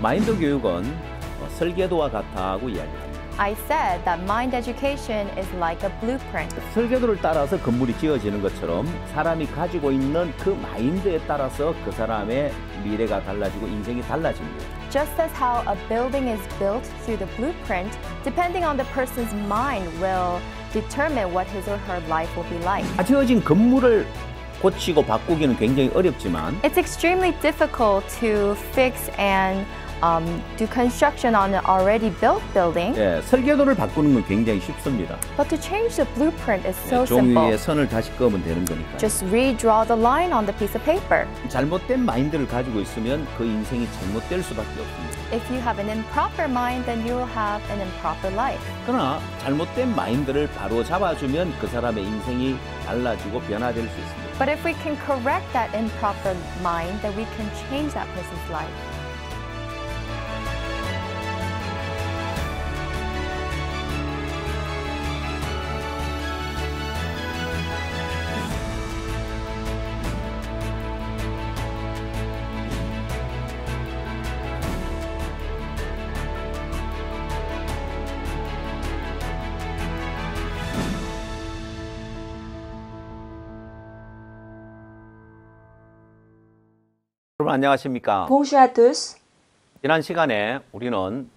마인드 교육은 설계도와 같다고 이야기합니다. I said that mind education is like a blueprint. 설계도를 따라서 건물이 지어지는 것처럼 사람이 가지고 있는 그 마인드에 따라서 그 사람의 미래가 달라지고 인생이 달라집니다. Just as how a building is built through the blueprint, depending on the person's mind will determine what his or her life will be like. 다 지어진 건물을 고치고 바꾸기는 굉장히 어렵지만 It's extremely difficult to fix and do construction on an already built building. 설계도를 바꾸는 건 굉장히 쉽습니다. But to change the blueprint is so 종이 simple. 위에 선을 다시 그으면 되는 거니까. Just redraw the line on the piece of paper. 잘못된 마인드를 가지고 있으면 그 인생이 잘못될 수밖에 없습니다. If you have an improper mind, then you will have an improper life. 그러나 잘못된 마인드를 바로 잡아주면 그 사람의 인생이 달라지고 변화될 수 있습니다. But if we can correct that improper mind, then we can change that person's life. 여러분 안녕하십니까? Bonjour à tous. 지난 시간에 우리는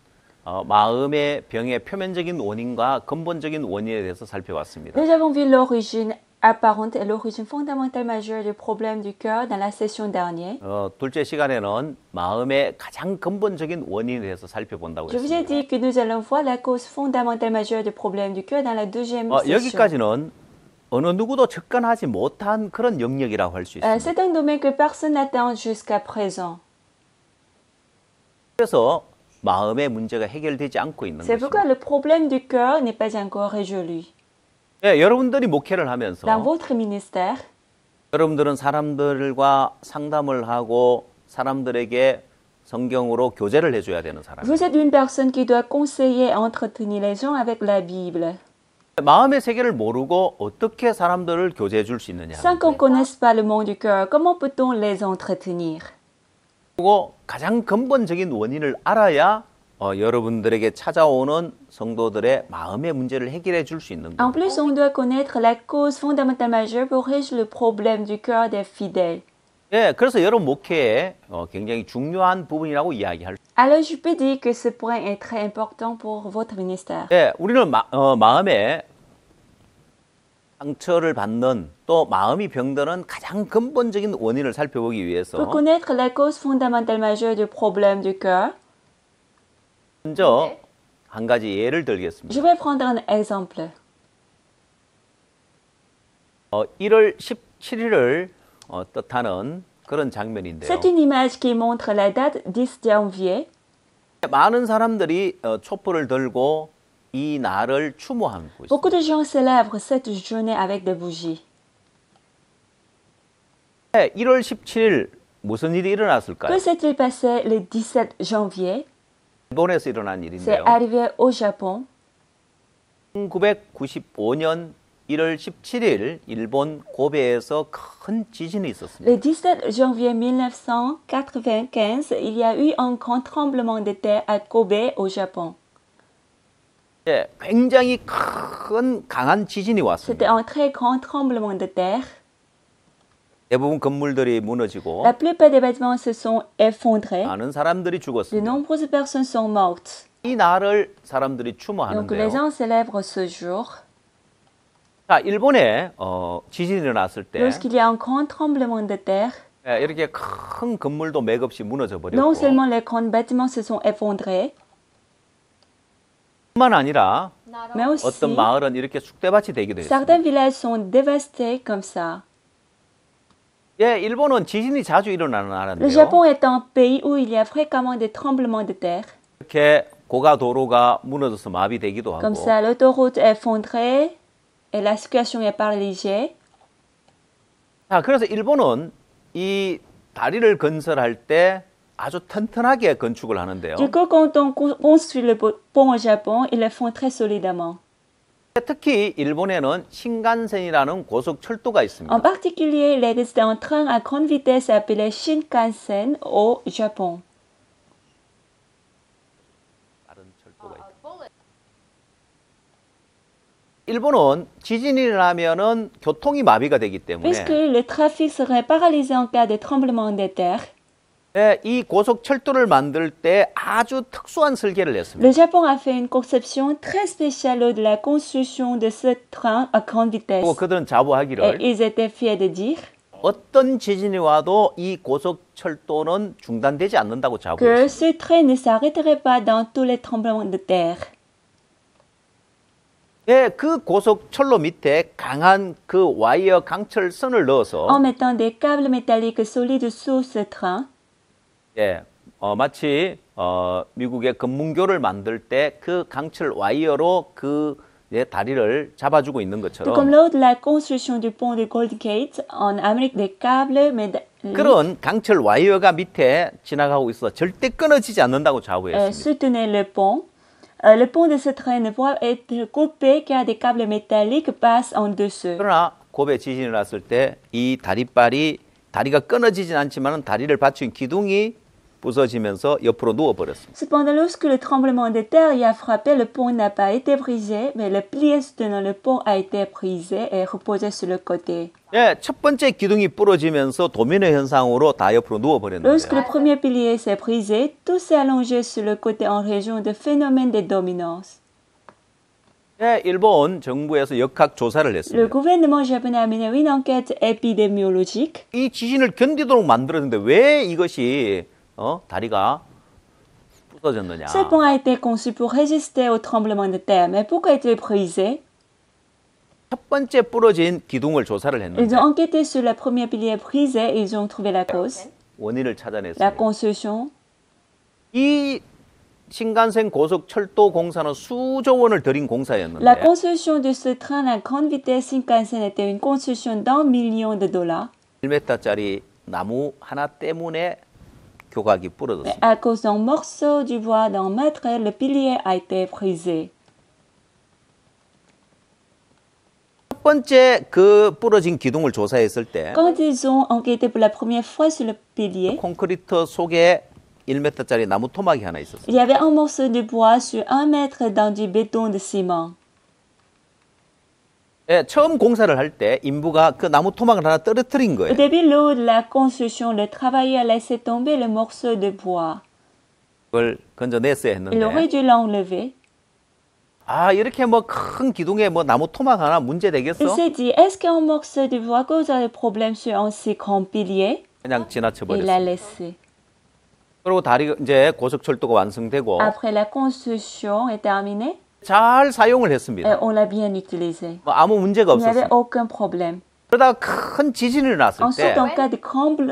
마음의 병의 표면적인 원인과 근본적인 원인에 대해서 살펴봤습니다. Nous avons vu l'origine apparente et l'origine fondamentale majeure du problème du cœur dans la session dernière. 둘째 시간에는 마음의 가장 근본적인 원인에 대해서 살펴본다고 Je vous ai 했습니다. dit que nous allons voir la cause fondamentale majeure du problème du cœur dans la deuxième session. 여기까지는 어느 누구도 접근하지 못한 그런 영역이라고 할 수 있습니다. C'est un domaine que personne n'atteint jusqu'à présent. 그래서 마음의 문제가 해결되지 않고 있는 C'est pourquoi 것입니다. le problème du cœur n'est pas encore résolu. 여러분들이 목회를 하면서 Dans votre ministère, 여러분들은 사람들과 상담을 하고 사람들에게 성경으로 교제를 해줘야 되는 사람이에요. vous êtes une personne qui doit conseiller et entretenir les gens avec la Bible. 마음의 세계를 모르고 어떻게 사람들을 교제해 줄 수 있느냐. Sans qu'on ne connaisse pas le monde du cœur, comment peut-on les entretenir? 그리고 가장 근본적인 원인을 알아야 여러분들에게 찾아오는 성도들의 마음의 문제를 해결해 줄 수 있는 En 거예요. plus, on doit connaître la cause fondamentale majeure pour résoudre le problème du cœur des fidèles. 그래서 여러분 목회에 굉장히 중요한 부분이라고 이야기할 수 Alors, je peux dire que ce point est très important pour votre ministère. 있어요. 우리는 마음에 상처를 받는 또 마음이 병드는 가장 근본적인 원인을 살펴보기 위해서 Pour connaître la cause fondamentale majeure du problème du cœur, 먼저 한 가지 예를 들겠습니다. je vais prendre un exemple. 1월 17일을 뜻하는 그런 장면인데요. C'est une image qui montre la date 10 janvier. 많은 사람들이 촛불을 들고 이 날을 추모하고 있습니다. Beaucoup de gens célèbrent cette journée avec des bougies. 1월 17일 무슨 일이 Que 일어났을까요? s'est-il passé le 17 janvier? 일본에서 일어난 C'est 일인데요. arrivé au Japon. 1995년 1월 17일 일본 고베에서 큰 지진이 있었습니다. Le 17 janvier 1995, il y a eu un grand tremblement de terre à Kobe, au Japon. 굉장히 큰 강한 지진이 C'était 왔습니다. un très grand tremblement de terre. 대부분 건물들이 무너지고 La plupart des bâtiments se sont effondrés. 많은 사람들이 De 죽었습니다. nombreuses personnes sont mortes. 이 날을 사람들이 Donc les 추모하는데요. gens célèbrent ce jour. 자, 일본에 지진이 일어났을 때 Lorsqu'il y a un grand tremblement de terre, 이렇게 큰 건물도 맥없이 무너져 non 버렸고 seulement les grands bâtiments se sont effondrés, 뿐만 아니라 mais aussi 어떤 마을은 이렇게 쑥대밭이 되기도 했습니다. certains villages sont dévastés comme ça. 일본은 지진이 자주 일어나는 Le 나라인데요. Japon est un pays où il y a fréquemment des tremblements de terre. 이렇게 고가 도로가 무너져서 마비되기도 Comme 하고 ça, l'autoroute est effondrée et la circulation est paralysée. 자, 그래서 일본은 이 다리를 건설할 때 아주 튼튼하게 건축을 하는데요. Du coup, quand on construit le pont au Japon, ils le font très solidement. 특히 일본에는 신간센이라는 고속철도가 있습니다. En particulier, il existe un train à grande vitesse appelé Shinkansen au Japon. 일본은 지진이 나면은 교통이 마비가 되기 때문에 Puisque le trafic serait paralysé en cas de tremblement de terre, 이 고속철도를 만들 때 아주 특수한 설계를 했습니다. le Japon a fait une conception très spéciale lors de la construction de ce train à grande vitesse. 그리고 그들은 Et 자부하기를 ils étaient fiers de dire 어떤 지진이 와도 이 고속철도는 중단되지 않는다고 que 자부했습니다. ce train ne s'arrêterait pas dans tous les tremblements de terre. 예, 그 고속철로 밑에 강한 그 와이어 강철선을 넣어서 En mettant des câbles métalliques solides sous ce train, 예, 마치 미국의 금문교를 만들 때 그 강철 와이어로 그 다리를 잡아주고 있는 tout comme 것처럼 lors de la construction du pont de Golden Gate en Amérique, des câbles métalliques 그런 강철 와이어가 밑에 지나가고 있어 절대 끊어지지 않는다고 자부했습니다. soutenaient le pont. Le pont de ce train ne pourra être coupé car des câbles métalliques passent en dessous. 그러나 고베 지진이 났을 때 이 다리가 끊어지진 않지만 다리를 받친 기둥이 부서지면서 옆으로 누워버렸습니다. Cependant, lorsque le tremblement de terre y a frappé, le pont n'a pas été brisé, mais le pilier soutenant le pont a été brisé et reposé sur le côté. 예, 첫 번째 기둥이 부러지면서 도미노 현상으로 다 옆으로 Lorsque 누워버렸는데요. le premier pilier s'est brisé, tout s'est allongé sur le côté en région de phénomène de dominance. 예, 일본 정부에서 역학 조사를 Le 했습니다. gouvernement japonais a mené une enquête épidémiologique. 이 지진을 견디도록 만들었는데 왜 이것이 다리가 부서졌느냐? Ce pont a été conçu pour résister au tremblement de terre, mais pourquoi est-il brisé? 첫 번째 부러진 기둥을 조사를 Ils 했는데 ont enquêté sur le premier pilier brisé et ils ont trouvé la cause, 원인을 la 찾아냈습니다. construction. 이 신간센 고속철도 공사는 수조 원을 들인 La 공사였는데 construction de ce train à grande vitesse Shinkansen était une construction d'un million de dollars. 1m짜리 나무 하나 때문에 교각이 Mais 부러졌습니다. à cause d'un morceau du bois d'un mètre, le pilier a été brisé. 첫 번째 그 부러진 기둥을 조사했을 때 Quand ils ont enquêté pour la première fois sur le pilier, 콘크리트 속에 1m짜리 나무 토막이 하나 있었어요. il y avait un morceau de bois sur un mètre dans du béton de ciment. 예, 처음 공사를 할 때 인부가 그 나무 토막을 하나 떨어뜨린 Au 거예요. début, lors de la construction, le travailleur a laissé tomber le morceau de bois. 그걸 건져냈어야 Il aurait 했는데 dû l'enlever. 아 이렇게 뭐 큰 기둥에 뭐 나무 토막 하나 문제 Il 되겠어? s'est dit, est-ce qu'un morceau de bois causerait des problèmes sur un si grand pilier? 그냥 지나쳐 Il l'a 버렸어요. laissé. 그리고 다리가 이제 고속철도가 완성되고 Après la construction est terminée, 잘 사용을 했습니다. on l'a bien utilisé. 뭐 아무 문제가 Il n'y avait 없었습니다. aucun problème. 그러다가 큰 지진이 일어났을 Ensuite, 때 en cas de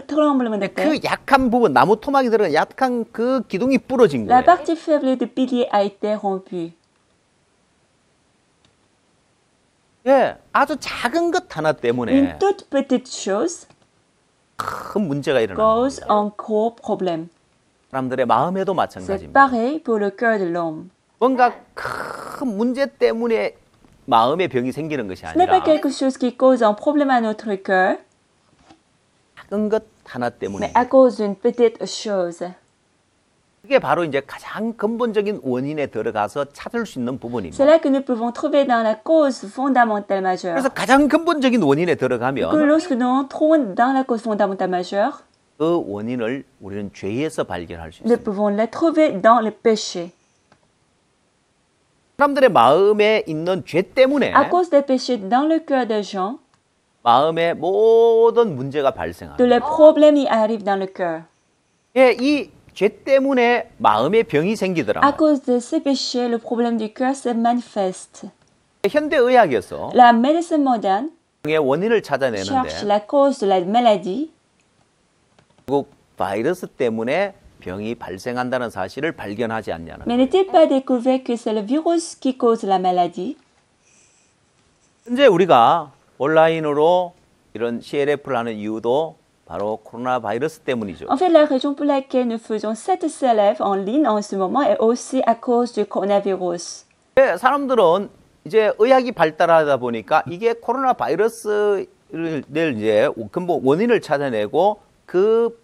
tremblement de terre, 그 약한 부분 나무 토막이 들어간 약한 그 기둥이 부러진 la 거예요. partie faible du pilier a été rompue. 예, 아주 작은 것 하나 Une 때문에 toute petite chose 큰 문제가 일어납니다. cause un gros problème. 사람들의 마음에도 C'est 마찬가지입니다. pareil pour le cœur de l'homme. 뭔가 큰 문제 때문에 마음의 병이 생기는 것이 Ce n'est pas 아니라 quelque chose qui cause un problème à notre cœur, 작은 것 하나 mais 때문에 à cause d'une petite chose. 그게 바로 이제 가장 근본적인 원인에 들어가서 찾을 수 있는 C'est 부분입니다. là que nous pouvons trouver dans la cause fondamentale majeure. 그래서 가장 근본적인 원인에 Que 들어가면 lorsque nous entrons dans la cause fondamentale majeure, 그 원인을 우리는 죄에서 발견할 수 nous 있습니다. pouvons la trouver dans le péché. 사람들의 마음에 있는 죄 때문에 À cause des péchés dans le cœur des gens, 마음에 모든 문제가 tous 발생합니다. les problèmes y arrivent dans le cœur. 예, 이 죄 때문에 마음의 병이 À 생기더라. cause de ces péchés, le problème du cœur se manifeste. 현대 의학에서 La médecine moderne 병의 원인을 cherche 찾아내는데 la cause de la maladie. 결국 바이러스 때문에 병이 발생한다는 사실을 발견하지 않냐는. Mais n'est-il pas découvert que c'est le virus qui cause la maladie? 현재 우리가 온라인으로 이런 CLF를 하는 이유도 바로 코로나 바이러스 때문이죠. En fait, la raison pour laquelle nous faisons cette CLF en ligne en ce moment est aussi à cause du coronavirus. 사람들은 이제 의학이 발달하다 보니까 이게 코로나 바이러스를 이제 근본 원인을 찾아내고 그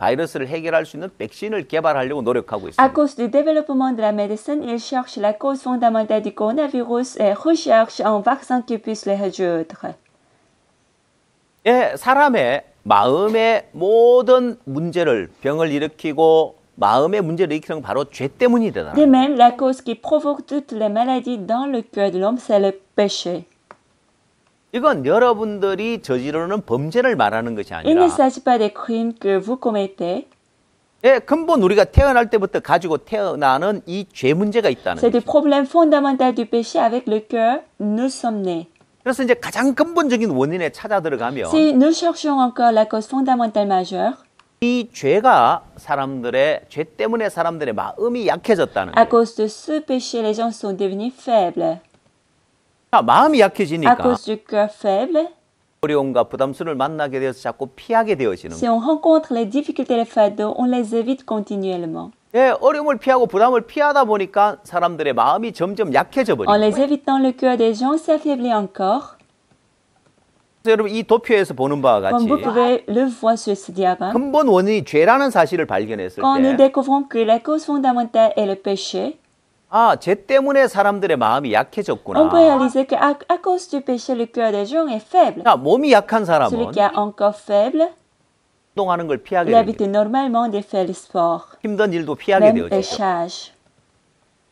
바이러스를 해결할 수 있는 백신을 개발하려고 노력하고 À 있습니다. cause du développement de la médecine, ils cherchent la cause fondamentale du coronavirus et recherchent un vaccin qui puisse le résoudre. 예, 사람의 마음의 모든 문제를 병을 일으키고 마음의 문제를 일으키는 건 바로 죄 때문이다. De même, la cause qui provoque toutes les maladies dans le cœur de l'homme, c'est le péché. 이건 여러분들이 저지르는 범죄를 말하는 것이 Il ne 아니라 s'agit pas des crimes que vous commettez, 예, 근본 우리가 태어날 때부터 가지고 태어나는 이 죄 문제가 있다는 c'est 거죠. du problème fondamental du péché avec lequel nous sommes nés. 그래서 이제 가장 근본적인 원인에 찾아 들어가면 Si nous cherchons encore la cause fondamentale majeure, 이 죄가 사람들의 죄 때문에 사람들의 마음이 약해졌다는 à 거예요. cause de ce péché, les gens sont devenus faibles. 자, 마음이 À 약해지니까 cause du cœur faible, 어려움과 부담스러움을 만나게 되어서 자꾸 피하게 되어지는 si 거예요. on rencontre les difficultés, les fardeaux, on les évite continuellement. 예, 어려움을 피하고 부담을 피하다 보니까 사람들의 마음이 점점 약해져 En 버리고 les évitant, le cœur des gens s'affaiblit encore. 그래서 여러분 이 도표에서 보는 바와 Comme 같이 vous pouvez le voir sur ce diagramme, 근본 원인이 죄라는 사실을 발견했을 quand nous 때 découvrons que la cause fondamentale est le péché, 아, 죄 때문에 사람들의 마음이 on peut 약해졌구나. réaliser qu'à cause du péché, le cœur des gens est faible. 자, 몸이 약한 Celui 사람은 qui est encore faible, 운동하는 걸 피하게 il évite 되죠. normalement de faire le sport, 힘든 일도 피하게 même les 되어지죠. charges.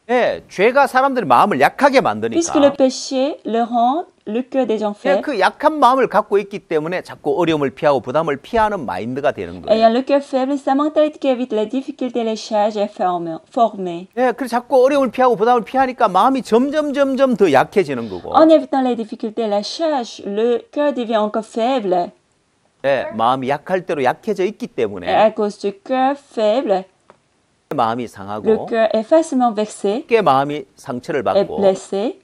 예, 죄가 사람들의 마음을 약하게 Puisque le 만드니까 péché le rend le cœur des gens 예, faibles, 그 약한 마음을 갖고 있기 때문에 자꾸 어려움을 피하고 부담을 피하는 마인드가 되는 거예요. ayant le cœur faible, sa mentalité qui évite les difficultés, les charges est formée. 예, 그래서 자꾸 어려움을 피하고 부담을 피하니까 마음이 점점 더 약해지는 거고. En évitant les difficultés, la charge, le cœur devient encore faible. 예, 마음이 약할 대로 약해져 있기 Et 때문에 à cause du cœur faible, 마음이 le 상하고 cœur est facilement vexé, 쉽게 마음이 상처를 est 받고 blessé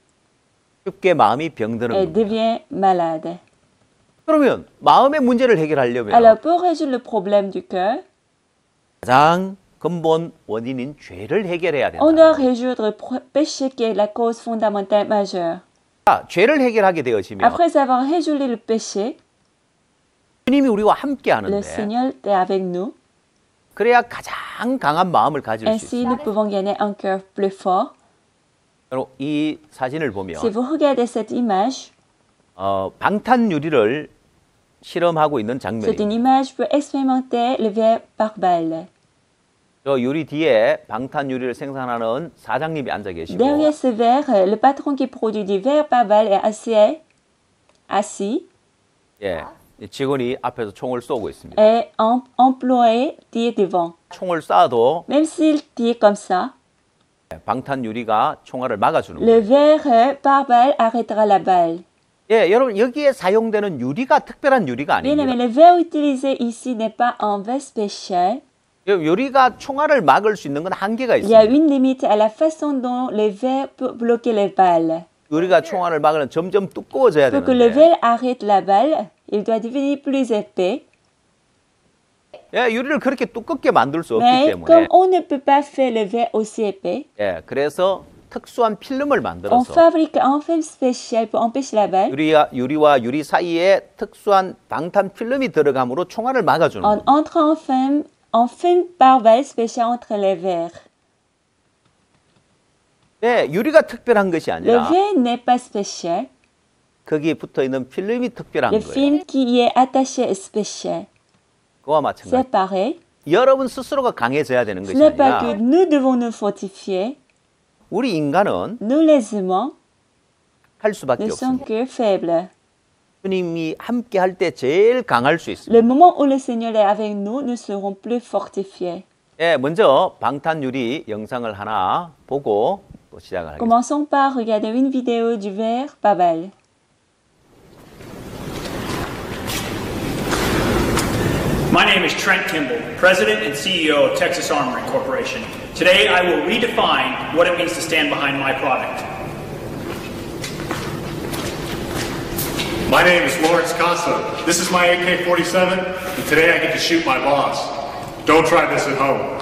쉽게 마음이 병드는 et 겁니다. devient malade. 그러면 마음의 문제를 해결하려면 Alors, pour résoudre le problème du cœur, 가장 근본 원인인 죄를 해결해야 된다. on doit résoudre le péché qui est la cause fondamentale majeure. 자, 죄를 해결하게 되어지면 Après avoir résolu le péché, 주님이 우리와 함께 le 하는데 Seigneur est avec nous. 그래야 가장 강한 마음을 가질 수 Ainsi, 있어요. nous pouvons gagner un cœur plus fort. 여러분, 이 사진을 보면 Si vous regardez cette image, 방탄유리를 실험하고 있는 c'est 장면입니다. une image pour expérimenter le verre par balle. 저 유리 뒤에 방탄유리를 생산하는 사장님이 앉아 계시고 Derrière ce verre, le patron qui produit du verre par balle est assis 예, 직원이 앞에서 총을 쏘고 있습니다. et employé tire devant. 총을 쏴도 Même s'il tire comme ça, 방탄유리가 총알을 막아주는 le 거예요. verre par balle arrêtera la balle. 예, 여러분 여기에 사용되는 유리가 특별한 유리가 Bien 아닙니다. aimé, le verre utilisé ici n'est pas un verre spécial. 유리가 총알을 막을 수 있는 건 한계가 Il y a 있습니다. une limite à la façon dont le verre peut bloquer les balles. 유리가 총알을 막으면 점점 두꺼워져야 Pour que le 되는데 verre arrête la balle, il doit devenir plus épais. 예, 유리를 그렇게 두껍게 만들 수 없기 Mais 때문에 comme on ne peut pas faire le verre aussi épais, 예, 그래서 특수한 필름을 on 만들어서 fabrique un film spécial pour empêcher la balle 유리와 유리 사이에 특수한 방탄 필름이 들어감으로 총알을 막아주는 en 거예요. entrant en film par balle spécial entre les verres. 예, 유리가 특별한 것이 Le 아니라 verre n'est pas spécial, 거기에 붙어 있는 필름이 특별한 le 거예요. film qui y est attaché est spécial. 그와 C'est 마찬가지. pareil. 여러분 스스로가 강해져야 되는 Ce 것이 n'est pas que 아니라 nous devons nous fortifier, 우리 인간은 nous les humains 할 수밖에 ne sommes 없습니다. que faibles. 주님이 함께 할 때 제일 강할 수 있습니다. Le moment où le Seigneur est avec nous, nous serons plus fortifiés. 예, 먼저 방탄유리 영상을 하나 보고 또 시작을 하겠습니다. Commençons par regarder une vidéo du verre par balle. My name is Trent Kimball, President and CEO of Texas Armory Corporation. Today I will redefine what it means to stand behind my product. My name is Lawrence Casa. This is my AK-47, and today I get to shoot my boss. Don't try this at home.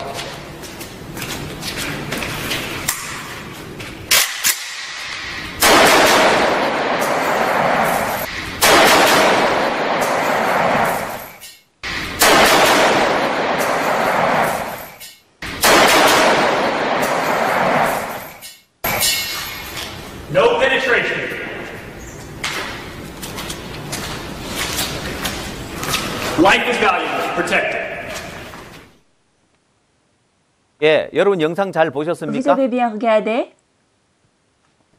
Life is valuable. Protect it. 예, 여러분 영상 잘 Vous 보셨습니까? avez bien regardé?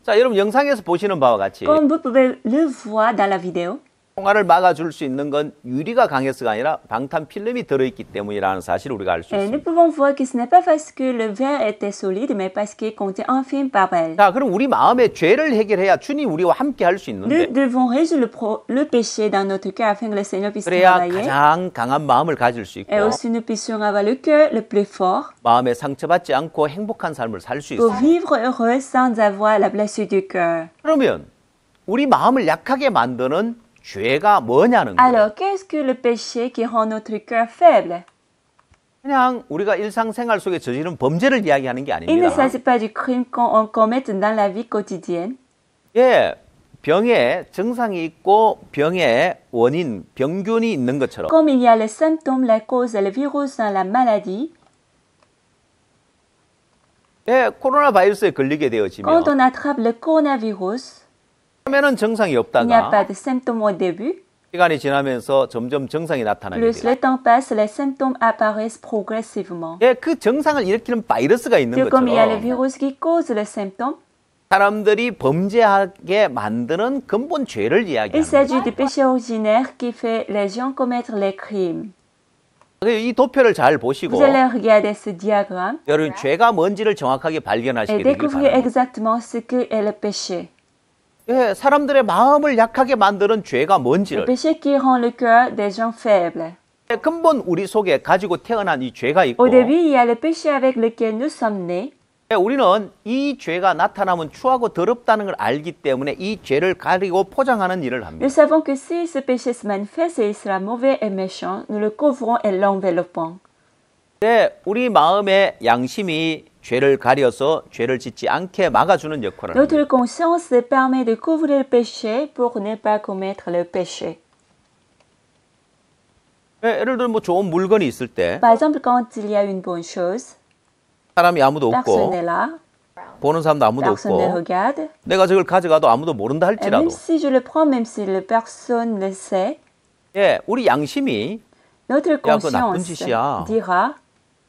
자, 여러분 영상에서 보시는 바와 같이 Comme vous pouvez le voir dans la vidéo, 통화를 막아줄 수 있는 건 유리가 강해서가 아니라 방탄 필름이 들어있기 때문이라는 사실을 우리가 알 수 nous 있습니다. pouvons voir que ce n'est pas parce que le verre était solide, mais parce qu'il contient un film parallèle. 자, 그럼 우리 마음의 죄를 해결해야 주님 우리와 함께 할 수 Nous 있는데 devons résoudre le péché dans notre cœur afin que le Seigneur puisse 그래야 travailler. 가장 강한 마음을 가질 수 있고 Et aussi nous puissions avoir le cœur le plus fort 마음에 상처받지 않고 행복한 삶을 살 수 pour 있어요. vivre heureux sans avoir la blessure du cœur. 그러면 우리 마음을 약하게 만드는 죄가 뭐냐는 거예요. Alors, qu'est-ce que le péché qui rend notre cœur faible? 그냥 우리가 일상생활 속에 저지른 범죄를 이야기하는 게 Il ne 아닙니다. s'agit pas du crime qu'on commet dans la vie quotidienne. 예, 병에 증상이 있고 병의 원인, 병균이 있는 것처럼 Comme il y a les symptômes, la cause et le virus dans la maladie, 예, 코로나 바이러스에 걸리게 되어지면 quand on attrape le coronavirus, 처음에는 증상이 il n'y a pas 없다가 de symptômes au début. 시간이 지나면서 점점 증상이 나타나게 Plus 돼요. le temps passe, les symptômes apparaissent progressivement. 예, 그 증상을 일으키는 바이러스가 있는 Que comme il y a le 것처럼 virus qui cause le symptôme, 사람들이 범죄하게 만드는 근본 죄를 il 이야기하는 s'agit du péché originaire qui fait les gens commettre les crimes. 거예요. 이 도표를 잘 보시고 Vous allez regarder ce diagramme 여러분 죄가 뭔지를 정확하게 발견하시게 et 되길 découvrir 바랍니다. exactement ce qu'est le péché. 예, 사람들의 마음을 약하게 만드는 죄가 Le 뭔지를 péché qui rend le cœur des gens faibles. 예, 근본 우리 속에 가지고 태어난 이 죄가 있고 Au début, il y a le péché avec lequel nous sommes nés. 예, 우리는 이 죄가 나타나면 추하고 더럽다는 걸 알기 때문에 이 죄를 가리고 포장하는 일을 합니다. Nous savons que si ce péché se manifeste et il sera mauvais et méchant, nous le couvrons et l'enveloppons. 예, 우리 마음의 양심이 죄를 가려서 죄를 짓지 않게 막아주는 역할을 합니다. Notre conscience permet de couvrir le péché pour ne pas commettre le péché. 예, 예를 들어 뭐 좋은 물건이 있을 때 Par exemple, quand il y a une bonne chose, 사람이 아무도 personne 없고 n'est là, 보는 사람도 아무도 personne ne 없고 regarde. 내가 저걸 가져가도 아무도 모른다 Et 할지라도 même si je le prends, même si le personne le sait, 예, 우리 양심이 notre 그거 나쁜 conscience 짓이야. dira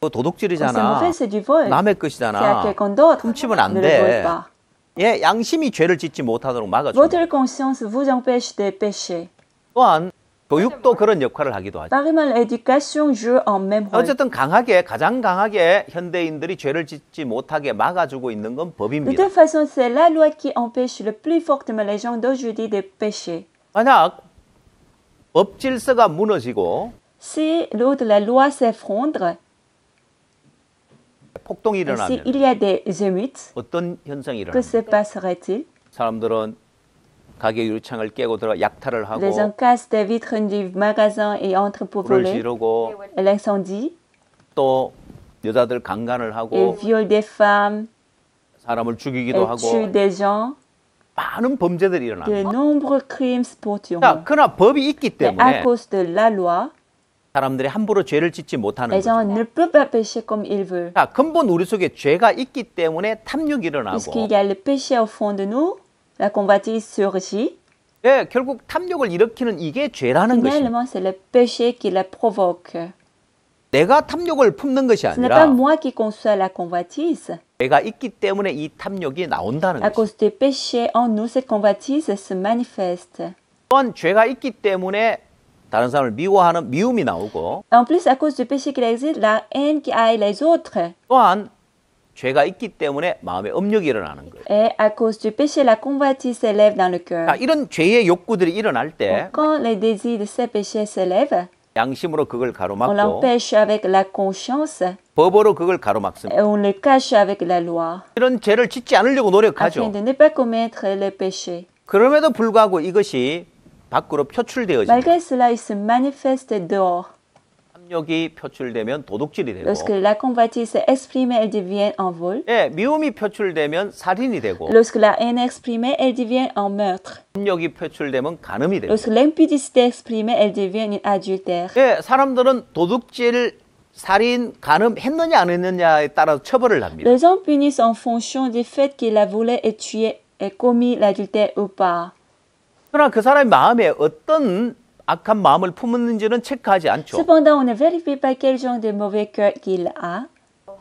그거 que c'est 도둑질이잖아. mauvais, c'est du vol. 남의 C'est à 것이잖아. quelqu'un d'autre. 훔치면 안 Ne le vole 돼. pas. 예, 양심이 죄를 짓지 못하도록 막아줍니다. Votre conscience vous empêche de pécher. 또한 교육도 그런 역할을 하기도 하죠. Apparemment, l'éducation joue un même rôle. 어쨌든 가장 강하게 현대인들이 죄를 짓지 못하게 막아주고 있는 건 De 법입니다. toute façon, c'est la loi qui empêche le plus fortement les gens d'aujourd'hui de pécher. 만약 법 질서가 무너지고 Si l'autre, la loi s'effondre, 폭동이 et 일어나면 s'il y a des émeutes, 어떤 현상이 que se 일어납니까? passerait-il? 사람들은 가게 유리창을 깨고 들어 약탈을 Les gens 하고 cassent des vitres du magasin et entrent pour 불을 voler. 지르고 Et l'incendie, 또 여자들 강간을 et 하고 violent des femmes, 사람을 et 죽이기도 tuent 하고 des gens. 많은 범죄들이 De 일어납니다. nombreux crimes 자, sportifs. 그러나 법이 있기 Mais à 때문에 cause de la loi, 사람들이 함부로 죄를 짓지 못하는 les gens 거죠. ne peuvent pas pécher comme ils veulent. 자, 근본 우리 속에 죄가 있기 때문에 탐욕이 일어나고 Puisqu'il y a le péché au fond de nous, la convoitise surgit. 예, 결국 탐욕을 일으키는 이게 죄라는 것입니다. Finalement, c'est le péché qui la provoque. 내가 탐욕을 품는 것이 Ce n'est pas 아니라 moi qui conçois la convoitise. 죄가 있기 때문에 이 탐욕이 나온다는 À 것입니다. cause du péché en nous, cette convoitise se manifeste. 또한 죄가 있기 때문에 다른 사람을 미워하는 미움이 나오고 En plus, à cause du péché qu'il existe, la haine qui haït les autres. 또한 죄가 있기 때문에 마음에 음욕이 일어나는 거예요. Et à cause du péché, la convoitise s'élève dans le cœur. 자, 이런 죄의 욕구들이 일어날 때 Quand les désirs de ces péchés s'élèvent, 양심으로 그걸 on 가로막고 l'empêche avec la conscience 법으로 그걸 가로막습니다. et on le cache avec la loi, 이런 죄를 짓지 않으려고 afin 노력하죠. de ne pas commettre le péché. 그럼에도 불구하고 이것이 밖으로 표출되어집니다. Malgré cela, il se manifeste dehors. 탐욕이 표출되면 도둑질이 되고 Lorsque la convoitise est exprimée, elle devient un vol. 예, 미움이 표출되면 살인이 되고 Lorsque la haine est exprimée, elle devient un meurtre. 탐욕이 표출되면 간음이 되고 Lorsque l'impudicité est exprimée, elle devient une adultère. 예, 사람들은 도둑질, 살인, 간음 했느냐 안 했느냐에 따라서 처벌을 합니다. Les gens punissent en fonction du fait qu'il a volé et tué et commis l'adultère ou pas. 그러나 그 사람의 마음에 어떤 악한 마음을 품었는지는 체크하지 않죠. Cependant, on ne vérifie pas quel genre de mauvais cœur qu'il a.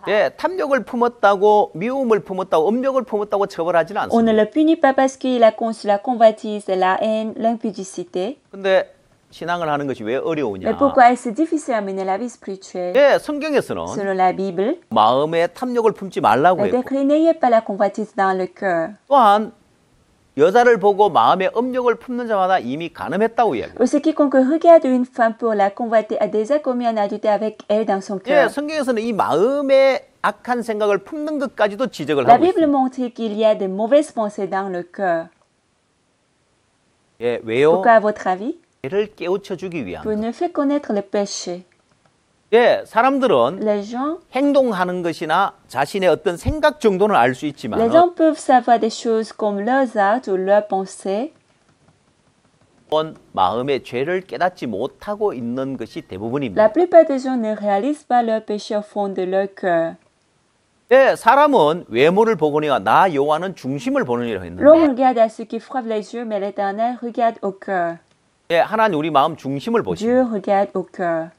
예, 탐욕을 품었다고 미움을 품었다고 음욕을 품었다고 처벌하지는 On ne 않습니다. le punit pas parce qu'il a conçu la convoitise, la haine, l'impudicité. 근데 신앙을 하는 것이 왜 Mais 어려우냐? pourquoi est-ce difficile à mener la vie spirituelle? 예, 성경에서는 Selon la Bible, 마음에 탐욕을 품지 말라고 la 했고 décret n'ayez pas la convoitise dans le cœur. 또한 여자를 보고 마음에 음욕을 품는 자마다 이미 간음했다고 이야기해요. Aussi, quiconque regarde une femme pour la convoiter a déjà commis un adultère avec elle dans son 예, cœur. 성경에서는 이 마음에 악한 생각을 품는 것까지도 지적을 La 하고 Bible 있습니다. montre qu'il y a de mauvaises pensées dans le cœur. 예, 왜요? Pourquoi, à votre avis? 죄를 깨우쳐 주기 Pour 위함. nous faire connaître le péché. 예, 사람들은 Les gens, 행동하는 것이나 자신의 어떤 생각 정도는 알 수 있지만 les gens peuvent savoir des choses comme leurs actes ou leurs pensées, 마음의 죄를 깨닫지 못하고 있는 것이 대부분입니다. la plupart des gens ne réalisent pas leur péché au fond de leur cœur. 예, 사람은 외모를 보거니와 나 여호와는 중심을 보느니라 했는데 L'homme regarde à ce qui frappe les yeux, mais l'Éternel regarde au cœur. 예, 하나님 우리 마음 중심을 보십니다. Dieu regarde au cœur.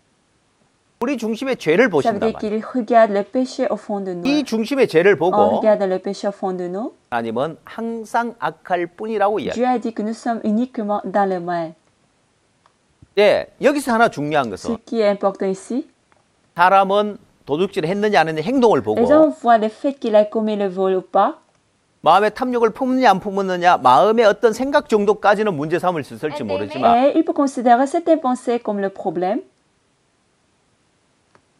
우리 중심의 죄를 Ça veut 보신다 dire 말이에요. qu'il regarde le péché au fond de nous. 이 중심의 죄를 En 보고 regardant le péché au fond de nous, 하나님은 항상 악할 뿐이라고 이야기해요. Dieu a dit que nous sommes uniquement dans le mal. 예, 여기서 하나 중요한 Ce 것은 qui est important ici, 사람은 도둑질을 했느냐 안 했느냐 행동을 보고 les gens voient le fait qu'il a commis le vol ou pas. 마음의 탐욕을 품느냐 안 품었느냐 마음의 어떤 생각 정도까지는 문제 삼을 수 있을지 모르지만 Et il peut considérer certaines pensées comme le problème,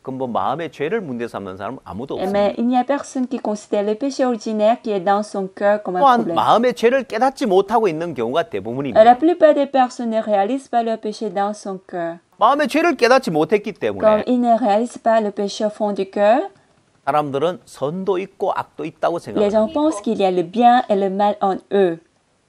근본 마음의 죄를 문제 삼는 사람은 아무도 없습니다. mais il n'y a personne qui considère le péché ordinaire qui est dans son cœur comme un 또한 problème. 마음의 죄를 깨닫지 못하고 있는 경우가 대부분입니다. La plupart des personnes ne réalisent pas leur péché dans son cœur. 마음의 죄를 깨닫지 못했기 Comme 때문에 ils ne réalisent pas le péché au fond du cœur, 사람들은 선도 있고 악도 있다고 les 생각합니다. gens pensent qu'il y a le bien et le mal en eux.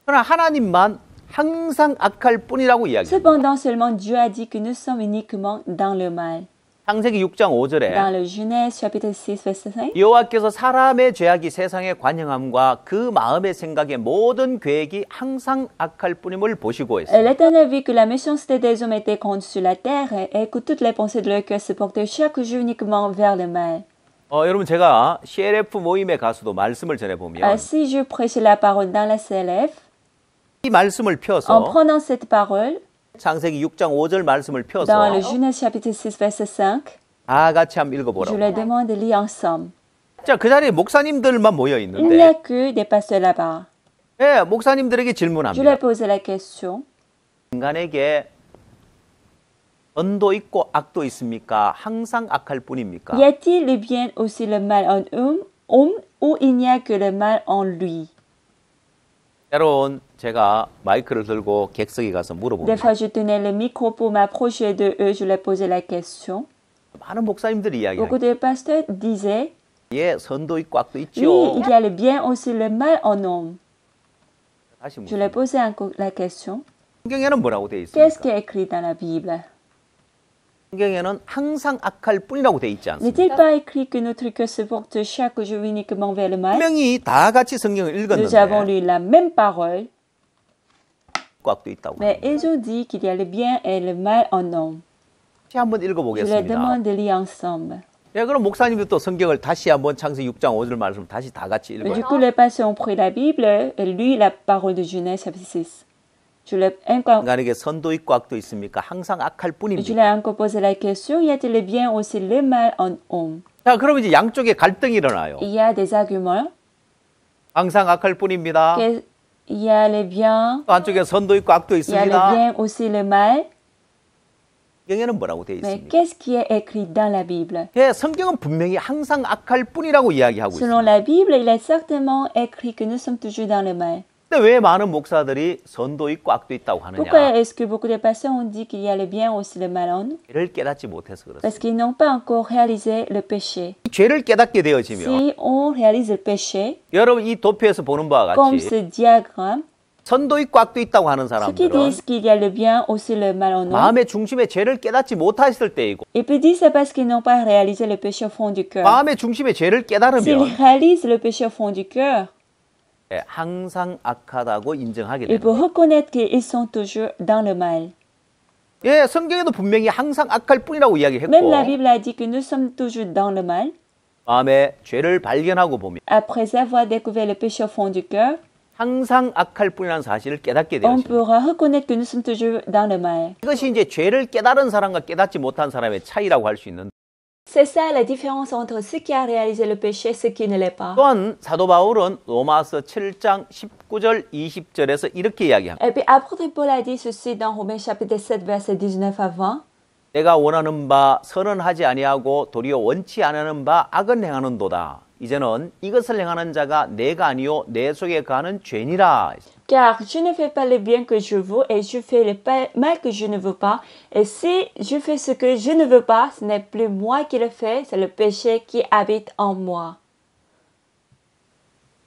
그러나 하나님만 항상 악할 뿐이라고 이야기합니다. Cependant, seulement Dieu a dit que nous sommes uniquement dans le mal. 창세기 6장 5절에 Dans le Genèse chapitre 6, verset 5, 여호와께서 사람의 죄악이 세상에 관영함과 그 마음의 생각의 모든 계획이 항상 악할 뿐임을 보시고 했어요. l'Éternel vit que la méchanceté des hommes était grande sur la terre et que toutes les pensées de leur cœur se portaient chaque jour uniquement vers le mal. 여러분 제가 CLF 모임에 가서도 말씀을 전해보면 Si je prêche la parole dans la CLF, 이 말씀을 en 펴서 prenant cette parole, 창세기 6장 5절 말씀을 dans 펴서 le Genèse chapitre 6, verset 5, 다 같이 한번 je 읽어보라고. leur demande de lire ensemble. 자, 그 자리에 목사님들만 모여 Il n'y 있는데 a que des pasteurs là-bas. 예, 목사님들에게 Je leur 질문합니다. pose la question, 인간에게 선도 있고 악도 있습니까? 항상 악할 뿐입니까? y a-t-il le bien aussi le mal en homme ou il n'y a que le mal en lui? 여러분 제가 마이크를 들고 객석에 가서 Des 물어봅니다. fois, je tenais le micro pour m'approcher de eux, je leur posais la question. 많은 목사님들이 Beaucoup 이야기해요. de pasteurs disaient, 예, 선도 있고 악도 oui, 있죠. il y a le bien aussi le mal en homme. 다시 Je 묻습니다. leur posais encore la question, 성경에는 뭐라고 되어 qu'est-ce qui 있습니까? est écrit dans la Bible? 성경에는 항상 악할 뿐이라고 되어 있지 않습니까? N'est-il pas écrit que notre cœur se porte chaque jour uniquement vers le mal? 분명히 다 같이 성경을 Nous avons 읽었는데 lu la même parole, 악도 있다고. mais ils ont dit qu'il y a le bien et le mal en homme. 다시 한번 Je leur 읽어보겠습니다. demande de lire ensemble. 예, 그럼 목사님도 또 성경을 다시 한번 창세기 6장 5절 말씀 다시 다 같이 Du 읽어요. coup, les pasteurs ont pris la Bible et lu la parole de Genèse chapitre 6. Je leur 인간에게 선도 있고 악도 있습니까? 항상 악할 Je 뿐입니다. leur ai encore posé la question, y a-t-il le bien aussi le mal en homme? 자, 그럼 이제 양쪽에 갈등이 일어나요. Il y a des arguments. 항상 악할 뿐입니다. Il y a le bien, 또 한쪽에 선도 있고 악도 il y a le 있습니다. bien aussi le mal. 성경에는 뭐라고 되어 Mais 있습니까? qu'est-ce qui est écrit dans la Bible? 예, 성경은 분명히 항상 악할 뿐이라고 이야기하고 Selon 있습니다. la Bible, il est certainement écrit que nous sommes toujours dans le mal. 근데 왜 많은 목사들이 선도 있고 악도 있다고 Pourquoi 하느냐? est-ce que beaucoup de pasteurs ont dit qu'il y a le bien aussi le mal en nous? 죄를 깨닫지 못해서 그렇습니다. Parce qu'ils n'ont pas encore réalisé le péché. 이 죄를 깨닫게 되어지면 Si on réalise le péché, 여러분 이 도표에서 보는 바와 comme 같이 ce diagramme, 선도 있고 악도 있다고 하는 ceux qui 사람들은 disent qu'il y a le bien aussi le mal en nous, 마음의 중심에 죄를 깨닫지 못했을 때이고 ils peuvent dire c'est parce qu'ils n'ont pas réalisé le péché au fond du cœur. 마음의 중심에 죄를 S'ils 깨달으면 réalisent le péché au fond du cœur, 예, 항상 악하다고 인정하게 ils 됩니다. peuvent reconnaître qu'ils sont toujours dans le mal. 예, 성경에도 분명히 항상 악할 뿐이라고 Même la 이야기했고 Bible a dit que nous sommes toujours dans le mal. 마음에 죄를 발견하고 보면 Après avoir découvert le péché au fond du cœur, 항상 악할 뿐이라는 사실을 깨닫게 on 되었습니다. pourra reconnaître que nous sommes toujours dans le mal. 이것이 이제 죄를 깨달은 사람과 깨닫지 못한 사람의 차이라고 할 수 있는데 C'est ça la différence entre ceux qui a réalisé le péché et ceux qui ne l'est pas. 또한 사도 바울은 로마서 7장 19절 20절에서 이렇게 이야기합니다. Et puis apôtre Paul a dit ceci dans Romains chapitre 7 verset 19 à 20. 내가 원하는 바 선은 하지 아니하고 도리어 원치 않는 바 악은 행하는도다. 이제는 이것을 행하는 자가 내가 아니요 내 속에 가는 죄니라. Car je ne fais pas le bien que je veux et je fais le mal que je ne veux pas. Et si je fais ce que je ne veux pas, ce n'est plus moi qui le fais, c'est le péché qui habite en moi.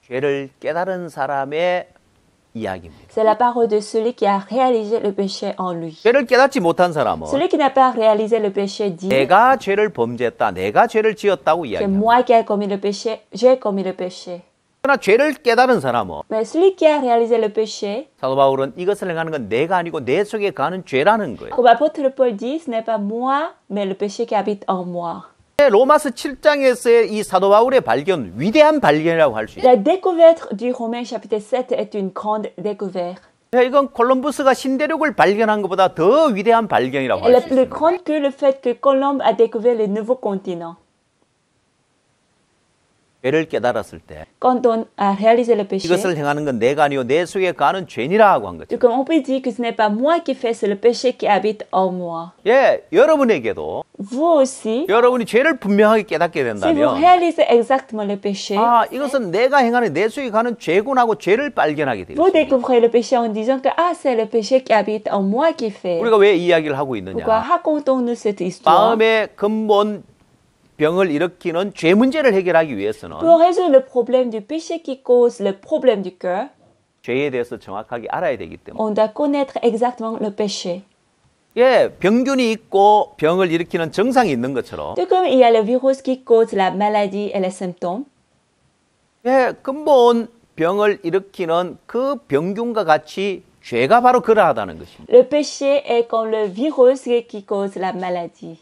죄를 깨달은 사람의 이야기입니다. C'est la parole de celui qui a réalisé le péché en lui. 죄를 깨닫지 못한 사람은 Celui qui n'a pas réalisé le péché dit 내가 죄를 범죄했다, 내가 죄를 지었다고 c'est 이야기합니다. moi qui ai commis le péché, j'ai commis le péché. 그러나 죄를 깨달은 사람은 Mais celui qui a réalisé le péché, 사도 바울은 이것을 행하는 건 내가 아니고 내 속에 가는 죄라는 거예요. comme l'apôtre Paul dit, ce n'est pas moi, mais le péché qui habite en moi. 로마서 7장에서의 이 사도 바울의 발견, 위대한 발견이라고 할 수 있어요. La découverte du Romains chapitre 7 est une grande découverte. 이건 콜럼부스가 신대륙을 발견한 것보다 더 위대한 발견이라고 Elle 할 est 수 plus 있어요. grande que le fait que Colomb a découvert le nouveau continent. 죄를 깨달았을 때 Quand on a réalisé le péché, 이것을 행하는 건 내가 아니요 내 속에 가는 죄니라고 한 거죠. comme on peut dire que ce n'est pas moi qui fais, c'est le péché qui habite en moi. 예, 여러분에게도 Vous aussi, 여러분이 죄를 분명하게 깨닫게 si vous 된다면 réalisez exactement le péché, 아, 이것은 내가 행하는 내 속에 가는 죄구나고 죄를 발견하게 돼요. vous découvrez le péché en disant que ah, c'est le péché qui habite en moi qui fait. 우리가 왜 이 이야기를 하고 Pourquoi 있느냐? racontons-nous cette histoire? 마음의 근본 병을 일으키는 죄 문제를 해결하기 위해서는 Pour résoudre le problème du péché qui cause le problème du cœur, 죄에 대해서 정확하게 알아야 되기 때문에 on doit connaître exactement le péché. 예, 병균이 있고 병을 일으키는 정상이 있는 것처럼 Tout comme il y a le virus qui cause la maladie et les symptômes, 예, 근본 병을 일으키는 그 병균과 같이 죄가 바로 그러하다는 것입니다. le péché est comme le virus qui cause la maladie.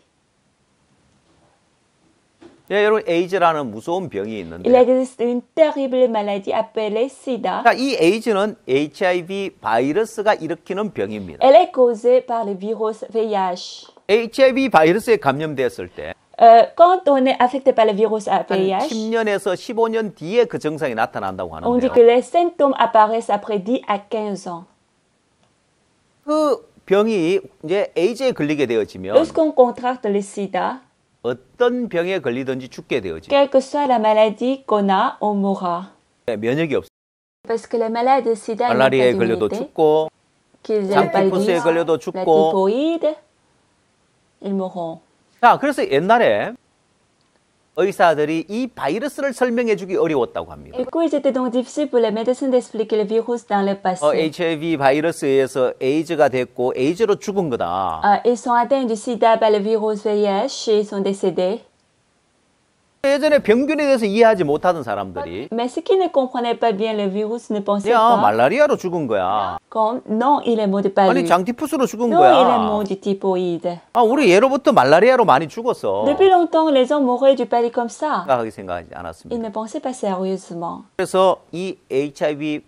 예, 여러분 에이즈라는 무서운 병이 Il 있는데 existe une terrible maladie appelée SIDA. 자, 이 에이즈는 HIV 바이러스가 일으키는 병입니다. Elle est causée par le virus VIH. HIV 바이러스에 감염됐을 때 Quand on est affecté par le virus 한 VIH, 10년에서 15년 뒤에 그 증상이 나타난다고 on dit 하는데요. que les symptômes apparaissent après 10 à 15 ans. 그 병이 이제 에이즈에 걸리게 되어지면 Lorsqu'on contracte le sida, 어떤 병에 걸리든지 죽게 되어집니다. quelle que soit la maladie qu'on a, on mourra. 면역이 없어요. Parce que les malades de sida, ils n'ont pas 말라리아에 걸려도 d'immunité, 죽고 qu'ils aient le 장티푸스에 paludisme, 걸려도 la 죽고 typhoïde, ils mourront. 자, 그래서 옛날에 의사들이 이 바이러스를 설명해 주기 어려웠다고 합니다. Du coup, il était donc difficile pour les médecins d'expliquer le virus dans le passé. HIV 바이러스에서 에이즈가 됐고 에이즈로 죽은 거다. Ils sont atteints du sida par le virus VIH et ils sont décédés. 예전에 병균에 대해서 이해하지 못하던 사람들이 Mais ceux qui ne comprenaient pas bien le virus ne pensaient 야, pas 말라리아로 죽은 거야. comme non, il est mort de 아니, paludisme. 장티푸스로 죽은 Non, il est 거야. mort du typhoïde. 아, 우리 예로부터 말라리아로 많이 죽었어. Depuis longtemps, les gens mouraient du paludisme comme ça. 생각하게 생각하지 Ils 않았습니다. ne pensaient pas sérieusement. 그래서 이 HIV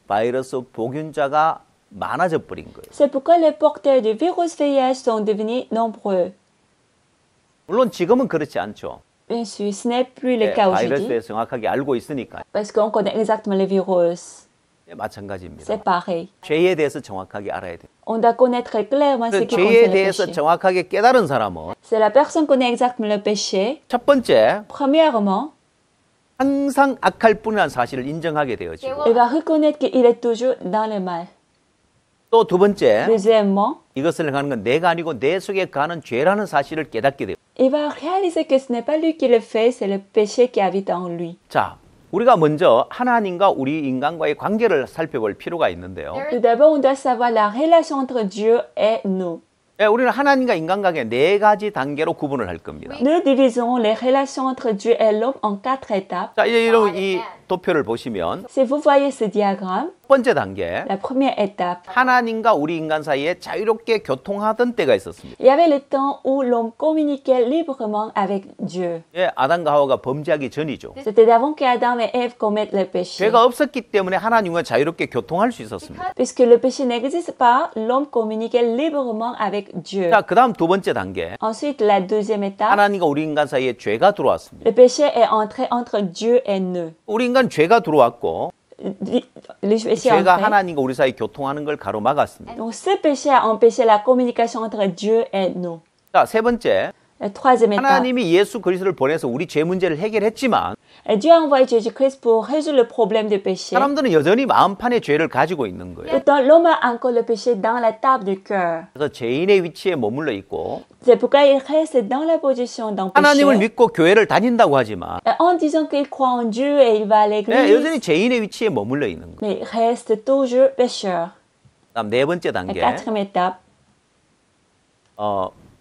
바이러스 복균자가 많아져 버린 거예요. C'est pourquoi les porteurs du virus VIH sont devenus nombreux. 물론 지금은 그렇지 않죠. Bien sûr, ce n'est plus le 예, cas 바이러스에 aujourd'hui 대해서 정확하게 알고 있으니까 parce qu'on connaît exactement le virus. 예, 마찬가지입니다. C'est pareil. 죄에 대해서 정확하게 알아야 돼요. On doit connaître clairement ce 그 qui 죄에 concerne le 대해서 péché. 정확하게 깨달은 사람은 C'est la personne qui connaît exactement le péché. 첫 번째 Premièrement, 항상 악할 뿐이라는 사실을 인정하게 되어지고 il va reconnaître qu'il est toujours dans le mal. 또 두 번째 Deuxièmement, 이것을 행하는 건 내가 아니고 내 속에 가는 죄라는 사실을 깨닫게 돼요. il va réaliser que ce n'est pas lui qui le fait, c'est le péché qui habite en lui. 자, 우리가 먼저 하나님과 우리 인간과의 관계를 살펴볼 필요가 있는데요. Tout d'abord, on doit savoir la relation entre Dieu et nous. 예, 우리는 하나님과 인간 관계 네 가지 단계로 구분을 할 겁니다. Nous diviserons les relations entre Dieu et l'homme en 4 étapes. 자, 이제 여러분 이 도표를 보시면 Si vous voyez ce diagramme, 첫 번째 단계, la première étape, 하나님과 우리 인간 사이에 자유롭게 교통하던 때가 있었습니다. il y avait le temps où l'homme communiquait librement avec Dieu. 예, 아담과 하와가 범죄하기 전이죠. C'était d'avant qu'Adam et Ève commettent le péché. 죄가 없었기 때문에 하나님과 자유롭게 교통할 수 있었습니다. Puisque le péché n'existe pas, l'homme communiquait librement avec Dieu. 자, 그 다음 두 번째 단계, Ensuite, la deuxième étape, 하나님과 우리 인간 사이에 죄가 들어왔습니다. le péché est entré entre Dieu et nous. 우리 인간 죄가 들어왔고 Le péché est 죄가 entré. 하나님과 우리 사이 교통하는 걸 가로막았습니다. Donc, ce péché a empêché la communication entre Dieu et nous. 자, 세 번째, La troisième étape, 하나님이 예수 그리스도를 보내서 우리 죄 문제를 해결했지만 Dieu a envoyé Jésus-Christ pour résoudre le problème du péché. 사람들은 여전히 마음판에 죄를 가지고 있는 거예요. Pourtant, l'homme a encore le péché dans la table du cœur. 그래서 죄인의 위치에 머물러 있고 C'est pourquoi il reste dans la position d'un 하나님을 péché. 믿고 교회를 다닌다고 하지만 En disant qu'il croit en Dieu et il va à l'église, 여전히 죄인의 위치에 머물러 있는 거예요. mais il reste toujours pécheur. 그다음 네 번째 La 단계, quatrième étape,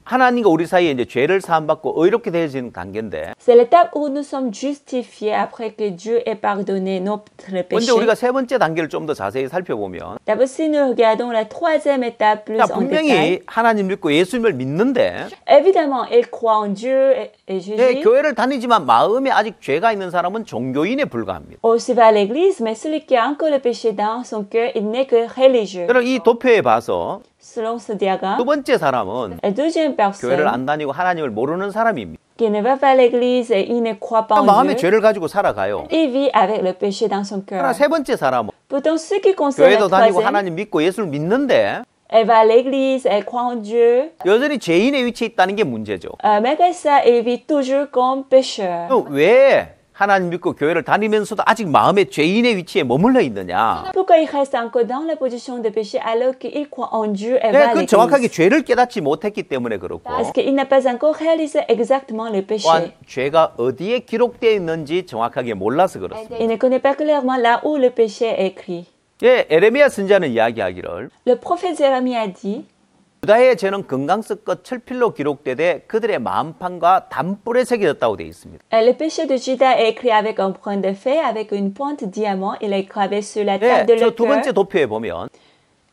하나님과 우리 사이에 이제 죄를 사함받고 의롭게 되어지는 단계인데 c'est l'étape où nous sommes justifiés après que Dieu ait pardonné notre 먼저 péché. 우리가 세 번째 단계를 좀 더 자세히 살펴보면 D'abord, si nous regardons la troisième étape plus 자, en détail, 분명히 하나님 믿고 예수님을 믿는데 évidemment, il croit en Dieu et Jésus. 교회를 다니지만 마음에 아직 죄가 있는 사람은 종교인에 불과합니다. Aussi va à l'église, mais celui qui a encore le péché dans son cœur, il n'est que religieux. 그럼 이 도표에 봐서 Selon ce diagramme, 두 번째 사람은 la deuxième 교회를 personne 안 다니고 하나님을 모르는 사람입니다. qui ne va pas à l'église et il ne croit pas en 마음에 Dieu, 죄를 가지고 살아가요. il vit avec le péché dans son cœur. 그러나 세 번째 사람은 Pourtant, ce qui concerne 교회도 la 다니고 troisième, 하나님 믿고 예수를 믿는데 elle va à l'église, elle croit en Dieu, 여전히 죄인의 위치에 있다는 게 문제죠. malgré ça, elle vit toujours comme pécheur. 그럼 왜 하나님 믿고 교회를 다니면서도 아직 마음에 죄인의 위치에 머물러 있느냐? Pourquoi il reste encore dans la position de péché alors qu'il croit en Dieu et va à 그 정확하게 l'église? 죄를 깨닫지 못했기 때문에 그렇고 Parce qu'il n'a pas encore réalisé exactement le péché. 또한 죄가 어디에 기록되어 있는지 정확하게 몰라서 그렇습니다. Il ne connaît pas clairement là où le péché est écrit. 예, 에레미야 선지자는 이야기하기를 Le prophète Jérémie a dit, 유다의 죄는 금강석과 철필로 기록되되 그들의 마음판과 단뿔에 새겨졌다고 되어 있습니다. le péché de Judas est écrit avec un point de fer, avec une pointe diamant. Il est gravé sur la 예, table de 저 leur 두 번째 cœur 도표에 보면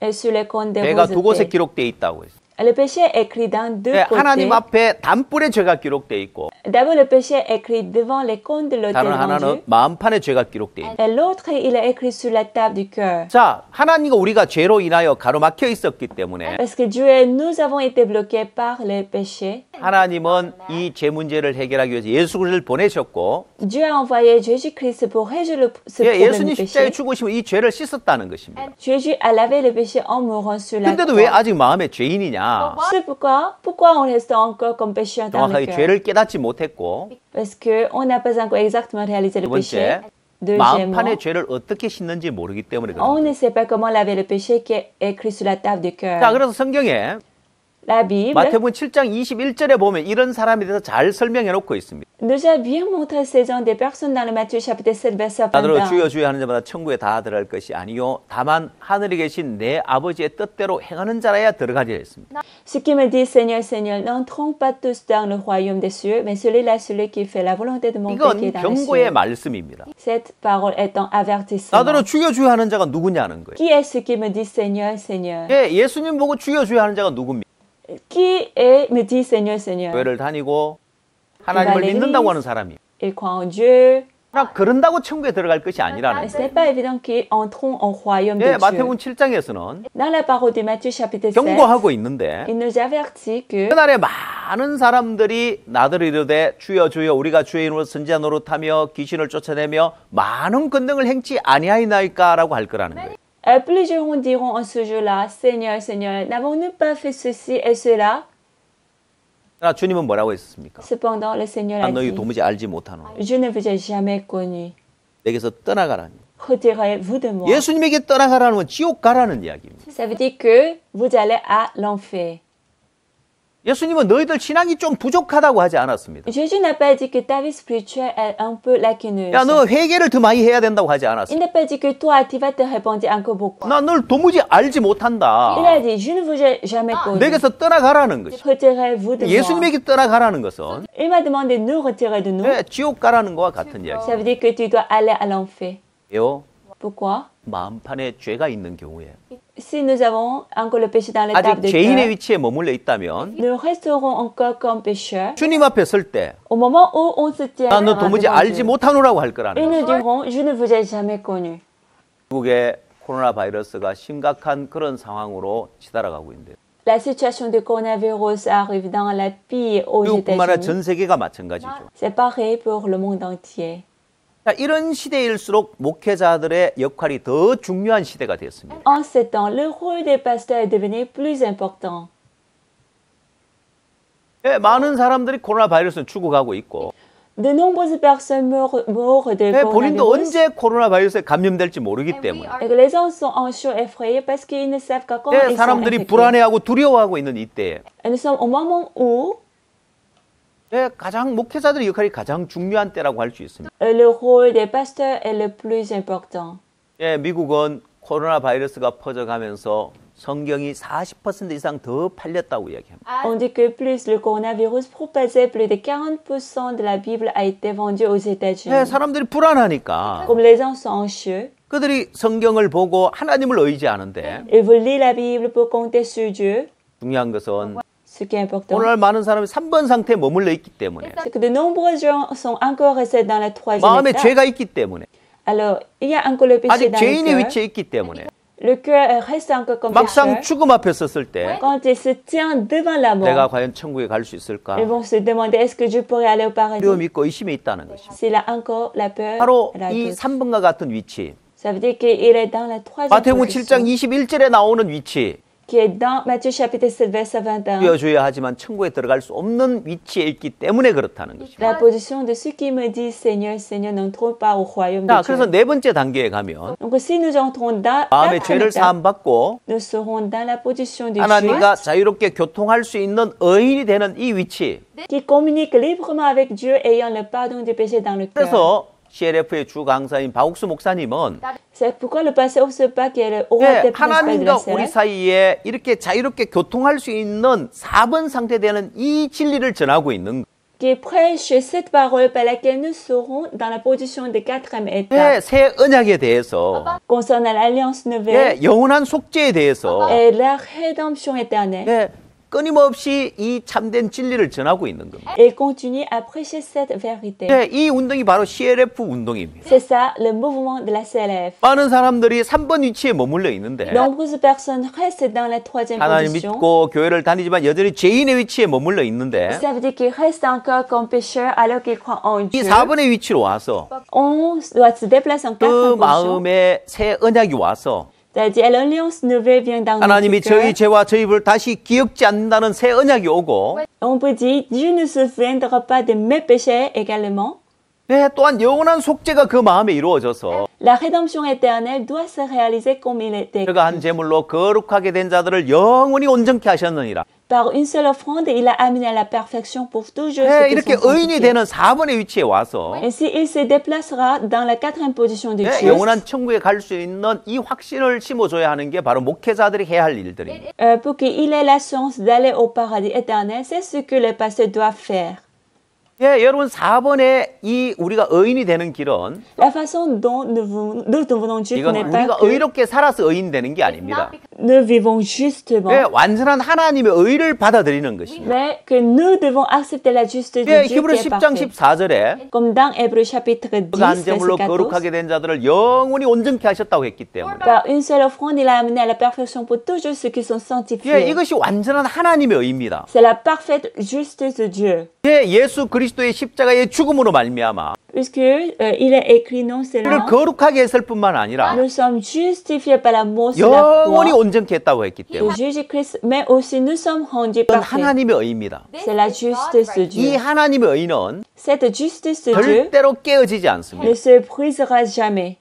et sur les cônes des 죄가 두 곳에 rosetés. 기록되어 있다고 했어요. Le péché est écrit dans deux 예, côtés. 하나님 앞에 단뿔에 죄가 기록되어 있고 D'abord, le péché est écrit devant les cônes de l'autel 다른 devant 하나는 Dieu. 마음판에 죄가 기록되어 있는. Et l'autre, il est écrit sur la table du cœur. 자, 하나님과 우리가 죄로 인하여 가로막혀 있었기 때문에 Parce que Dieu et nous avons été bloqués par le péché. 하나님은 이 죄 문제를 해결하기 위해서 예수 그리스도를 보내셨고 Dieu a envoyé Jésus-Christ pour résoudre ce 예, problème 예수님 du 십자가에 péché. 죽으시면 이 죄를 씻었다는 것입니다. Jésus a lavé le péché en mourant sur la 근데도 왜 croix. 아직 마음에 죄인이냐? C'est pourquoi on reste encore comme pécheur dans le 정확하게 cœur? 죄를 깨닫지 못했고 Parce qu'on n'a pas encore exactement réalisé le 두 péché. 번째, Deuxièmement, 마음판에 죄를 어떻게 씻는지 모르기 때문에 on 그렇습니다. ne sait pas comment laver le péché qui est écrit sur la table du 자, cœur. 그래서 성경에 La Bible 마태복음 7장 21절에 보면 이런 사람에 대해서 잘 설명해 놓고 있습니다. nous a bien montré ces gens des personnes dans le Matthieu chapitre 7 verset 나더러 21. 주여 주여 하는 자마다 천국에 다 들어갈 것이 아니요 다만 하늘에 계신 내 아버지의 뜻대로 행하는 자라야 들어가리라 했습니다. Ceux qui me disent Seigneur, Seigneur, n'entrons pas tous dans le royaume des cieux, mais celui-là, celui qui fait la volonté de mon Père qui 이건 est dans les 경고의 cieux. 말씀입니다. Cette parole est un avertissement. 나더러 주여 주여 하는 자가 누구냐는 거예요. Qui est ce qui me dit Seigneur, Seigneur? 예, 예수님 보고 주여 주여 하는 자가 누굽니까? Qui est me dit Seigneur, Seigneur? 교회를 다니고 하나님을 l'église. 믿는다고 하는 사람이. Il croit en Dieu. 그러나 그런다고 천국에 들어갈 것이 아니라는 Mais ce 거예요. n'est pas évident qu'ils entreront au royaume de 예, Dieu. 마태복음 7장에서는 Dans la parole de Matthieu chapitre 7, 경고하고 있는데 il nous avertit que 그날에 많은 사람들이 나더러 이르되 주여 주여 우리가 주의 이름으로 선지자 노릇하며 귀신을 쫓아내며 많은 권능을 행치 아니하이나이까라고 할 거라는 거예요. plusieurs diront en ce jour-là, Seigneur, Seigneur, n'avons-nous pas fait ceci et cela? 그러나 주님은 뭐라고 했습니까? Cependant, le Seigneur a 난 너희 dit, 도무지 알지 못하노. je ne vous ai jamais connu. 내게서 떠나가라니. Retirez-vous de moi. 예수님에게 떠나가라는 건 지옥 가라는 이야기입니다. Ça veut dire que vous allez à l'enfer. 예수님은 너희들 신앙이 좀 부족하다고 하지 않았습니다. Jésus n'a pas dit que ta vie spirituelle est un peu lacuneuse. 야, 너 회개를 더 많이 해야 된다고 하지 Il 않았습니다. n'a pas dit que toi, tu vas te répandre encore beaucoup. 나 널 도무지 알지 못한다. Il a dit, je ne vous ai jamais connu. 내게서 떠나가라는 것이. Retirez-vous de moi. 예수님에게 떠나가라는 것은 Il m'a demandé de nous retirer de nous. 지옥 가라는 거와 같은 이야기. Ça veut dire que tu dois aller à l'enfer. 요 Pourquoi? 마음판에 죄가 있는 경우에 Si nous avons encore le péché dans les tables 아직 de 죄인의 cœur, 위치에 머물러 있다면 nous resterons encore comme pécheurs. 주님 앞에 설 때 Au moment où on se tient 나 너 devant 도무지 알지 Dieu, 못하노라고 할 거라는 ils 거예요. nous diront, je ne vous ai jamais connu. 미국의 코로나 바이러스가 심각한 그런 상황으로 치달아가고 있는데 La situation du coronavirus arrive dans la pire aux 미국뿐만 아니라 États-Unis. 전 세계가 마찬가지죠. C'est pareil pour le monde entier. 자, 이런 시대일수록 목회자들의 역할이 더 중요한 시대가 됐습니다. En ces temps, le rôle des pasteurs est devenu plus important. 예, 많은 사람들이 코로나 바이러스는 죽어가고 있고 De nombreuses personnes meurent de 예, 본인도 coronavirus. 언제 코로나 바이러스에 감염될지 모르기 때문에 Et que les gens sont en chaud effrayés parce qu'ils ne savent pas quand 예, ils sont 사람들이 infectés. 불안해하고 두려워하고 있는 이때에 Et nous sommes au moment où 예, 가장 목회자들의 역할이 가장 중요한 때라고 할 수 있습니다. le rôle des pasteurs est le plus important. 예, 미국은 코로나 바이러스가 퍼져가면서 성경이 40% 이상 더 팔렸다고 이야기합니다. On dit que plus le coronavirus propagé, plus de 40% de la Bible a été vendue aux 예, États-Unis. 사람들이 불안하니까 Comme les gens sont anxieux, 그들이 성경을 보고 하나님을 의지하는데 ils veulent lire la Bible pour compter sur Dieu. 중요한 것은 Ce qui est important, 오늘 많은 사람이 3번 상태에 머물러 있기 때문에 c'est que de nombreux gens sont encore restés dans la troisième 마음에 étape. 죄가 있기 때문에 Alors, il y a encore le péché 아직 dans le 죄인의 cœur. 위치에 있기 때문에 Le cœur reste encore comme 막상 pécheur. 죽음 앞에 섰을 때 Quand il se tient devant la 내가 mort, 과연 천국에 갈 수 있을까? ils vont se demander est-ce que je pourrais aller au paradis? 두려움 있고 의심이 있다는 것입니다. S'il a encore la peur, 바로 la 이 doute. 3번과 같은 위치, Ça veut dire qu'il est dans la troisième 마태복음 position, 7장 21절에 나오는 위치, qui est dans Matthieu chapitre 7, verset 21. 주여주여 하지만 천국에 들어갈 수 없는 위치에 있기 때문에 그렇다는 것입니다. La position de ceux qui me disent Seigneur, Seigneur, n'entrons pas au royaume 자, de 그래서 Dieu. 네 번째 단계에 가면 Donc si nous entrons dans 마음의 la 죄를 사함 받고 nous serons dans la position de 하나님과 juste 자유롭게 교통할 수 있는 의인이 되는 이 위치. qui communique librement avec Dieu ayant le pardon du péché dans le cœur. 그래서 CLF의 주 강사인 박욱수 목사님은 C'est pourquoi le pasteur Osepa, qui est le 예, orateur principal de la 하나님과 우리 CLF, 사이에 이렇게 자유롭게 교통할 수 있는 4번 상태 되는 이 진리를 전하고 있는 qui prêche cette parole par laquelle nous serons dans la position de quatrième 예, étape 새 언약에 대해서 concernant l'alliance nouvelle 예, 영원한 속죄에 대해서 et la rédemption éternelle. 예, 끊임없이 이 참된 진리를 전하고 있는 겁니다. Et continue à prêcher cette vérité. 예, 이 운동이 바로 CLF 운동입니다. C'est ça le mouvement de la CLF. 많은 사람들이 3번 위치에 머물러 있는데 Nombreuses personnes restent dans la troisième 하나님 position. 믿고 교회를 다니지만 여전히 죄인의 위치에 머물러 있는데 Ça veut dire qu'ils restent encore comme pécheurs alors qu'ils croient en 이 Dieu. 4번의 위치로 와서 On doit se déplacer en 그 quatrième position. 마음에 새 언약이 와서 C'est-à-dire l'alliance nouvelle vient dans notre 하나님이 cœur. 저희 죄와 저희 불을 다시 기억지 않는다는 새 언약이 오고 On peut dire Dieu ne se souviendra pas de mes péchés également. 네, 또한 영원한 속죄가 그 마음에 이루어져서 La rédemption éternelle doit se réaliser comme il était. 그가 한 제물로 거룩하게 된 자들을 영원히 온전케 하셨느니라. Par une seule offrande, il a amené à la perfection pour toujours 네, ceux qui 이렇게 sont 의인이 sanctifiés. 되는 4번의 위치에 와서 Ainsi, il se déplacera dans la quatrième position de 네, Dieu. 영원한 천국에 갈 수 있는 이 확신을 심어줘야 하는 게 바로 목회자들이 해야 할 일들입니다. Pour qu'il ait la chance d'aller au paradis éternel, c'est ce que les pasteurs doivent faire. 예, 여러분 4번에 이 우리가 의인이 되는 길은 La façon dont nous devenons Dieu 이건 n'est pas 우리가 que 의롭게 살아서 의인 되는 게 아닙니다. nous vivons justement, 예, 완전한 하나님의 의를 받아들이는 것입니다. mais que nous devons accepter la justice de 예, Dieu 히브리 qui est 10장 parfaite. 14절에 Comme dans Hébreux chapitre 10, 그가 한 verset 제물로 14. 거룩하게 된 자들을 영원히 온전케 하셨다고 했기 때문에 Par une seule offrande, il a amené à la perfection pour toujours ceux qui sont 예, sanctifiés. 이것이 완전한 하나님의 의입니다. C'est la parfaite justice de Dieu. 예, 예수 그리스도의 십자가의 죽음으로 말미암아 Puisque il est écrit non 우리를 seulement 거룩하게 했을 뿐만 아니라 nous sommes justifiés par la mort sur la 영원히 croix 온전케 했다고 했기 de 때문에 Jésus-Christ, mais aussi nous sommes rendus 이건 parfaits. 하나님의 의입니다. C'est la justice de 이 Dieu. 하나님의 의는 Cette justice de Dieu 절대로 깨어지지 않습니다. ne se brisera jamais.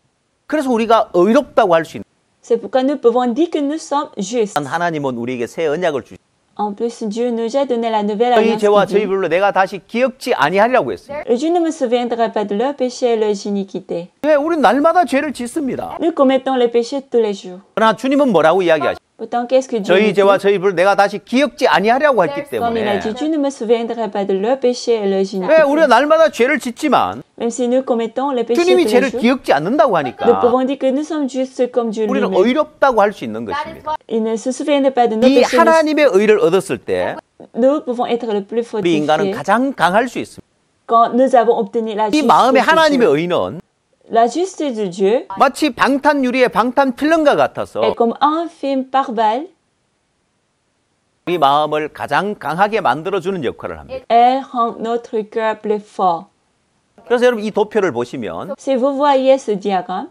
그래서 우리가 의롭다고 할 수 있는 C'est pourquoi nous pouvons dire que nous sommes justes. 하나님은 우리에게 새 언약을 주시. En plus, Dieu nous a donné la nouvelle 저희 alliance 죄와 qui 저희 dit, 불로 내가 다시 기억지 아니하리라고 했습니다. je ne me souviendrai pas de leurs péchés et leurs iniquités. 네, 우리는 날마다 죄를 짓습니다. Nous commettons les péchés tous les jours. 그러나 주님은 뭐라고 이야기하십니까? Pourtant, qu'est-ce que Dieu 저희 nous 죄와 dit? 저희 불을 내가 다시 기억지 아니하리라고 했기 Comme il a 때문에 dit, je ne me souviendrai pas de leurs péchés et leurs 네, iniquités. 우리가 날마다 죄를 짓지만 Même si nous commettons les péchés 주님이 tous les 죄를 jours, 기억지 않는다고 nous 하니까 pouvons dire que nous sommes justes comme Dieu 우리는 lui-même. 의롭다고 할 수 있는 것입니다. Il ne se souviennent pas de nos 이 péchés. 하나님의 의를 얻었을 때 Nous pouvons être le plus 우리 인간은 fortifiés 가장 강할 수 있습니다. quand nous avons obtenu la 이 justice 마음의 de 하나님의 Dieu. 의는 La justice de Dieu 마치 방탄유리의 방탄필름과 같아서 est comme un film par balle. 우리 마음을 가장 강하게 만들어주는 역할을 합니다. Elle rend notre cœur plus fort. 그래서 여러분 이 도표를 보시면 Si vous voyez ce diagramme,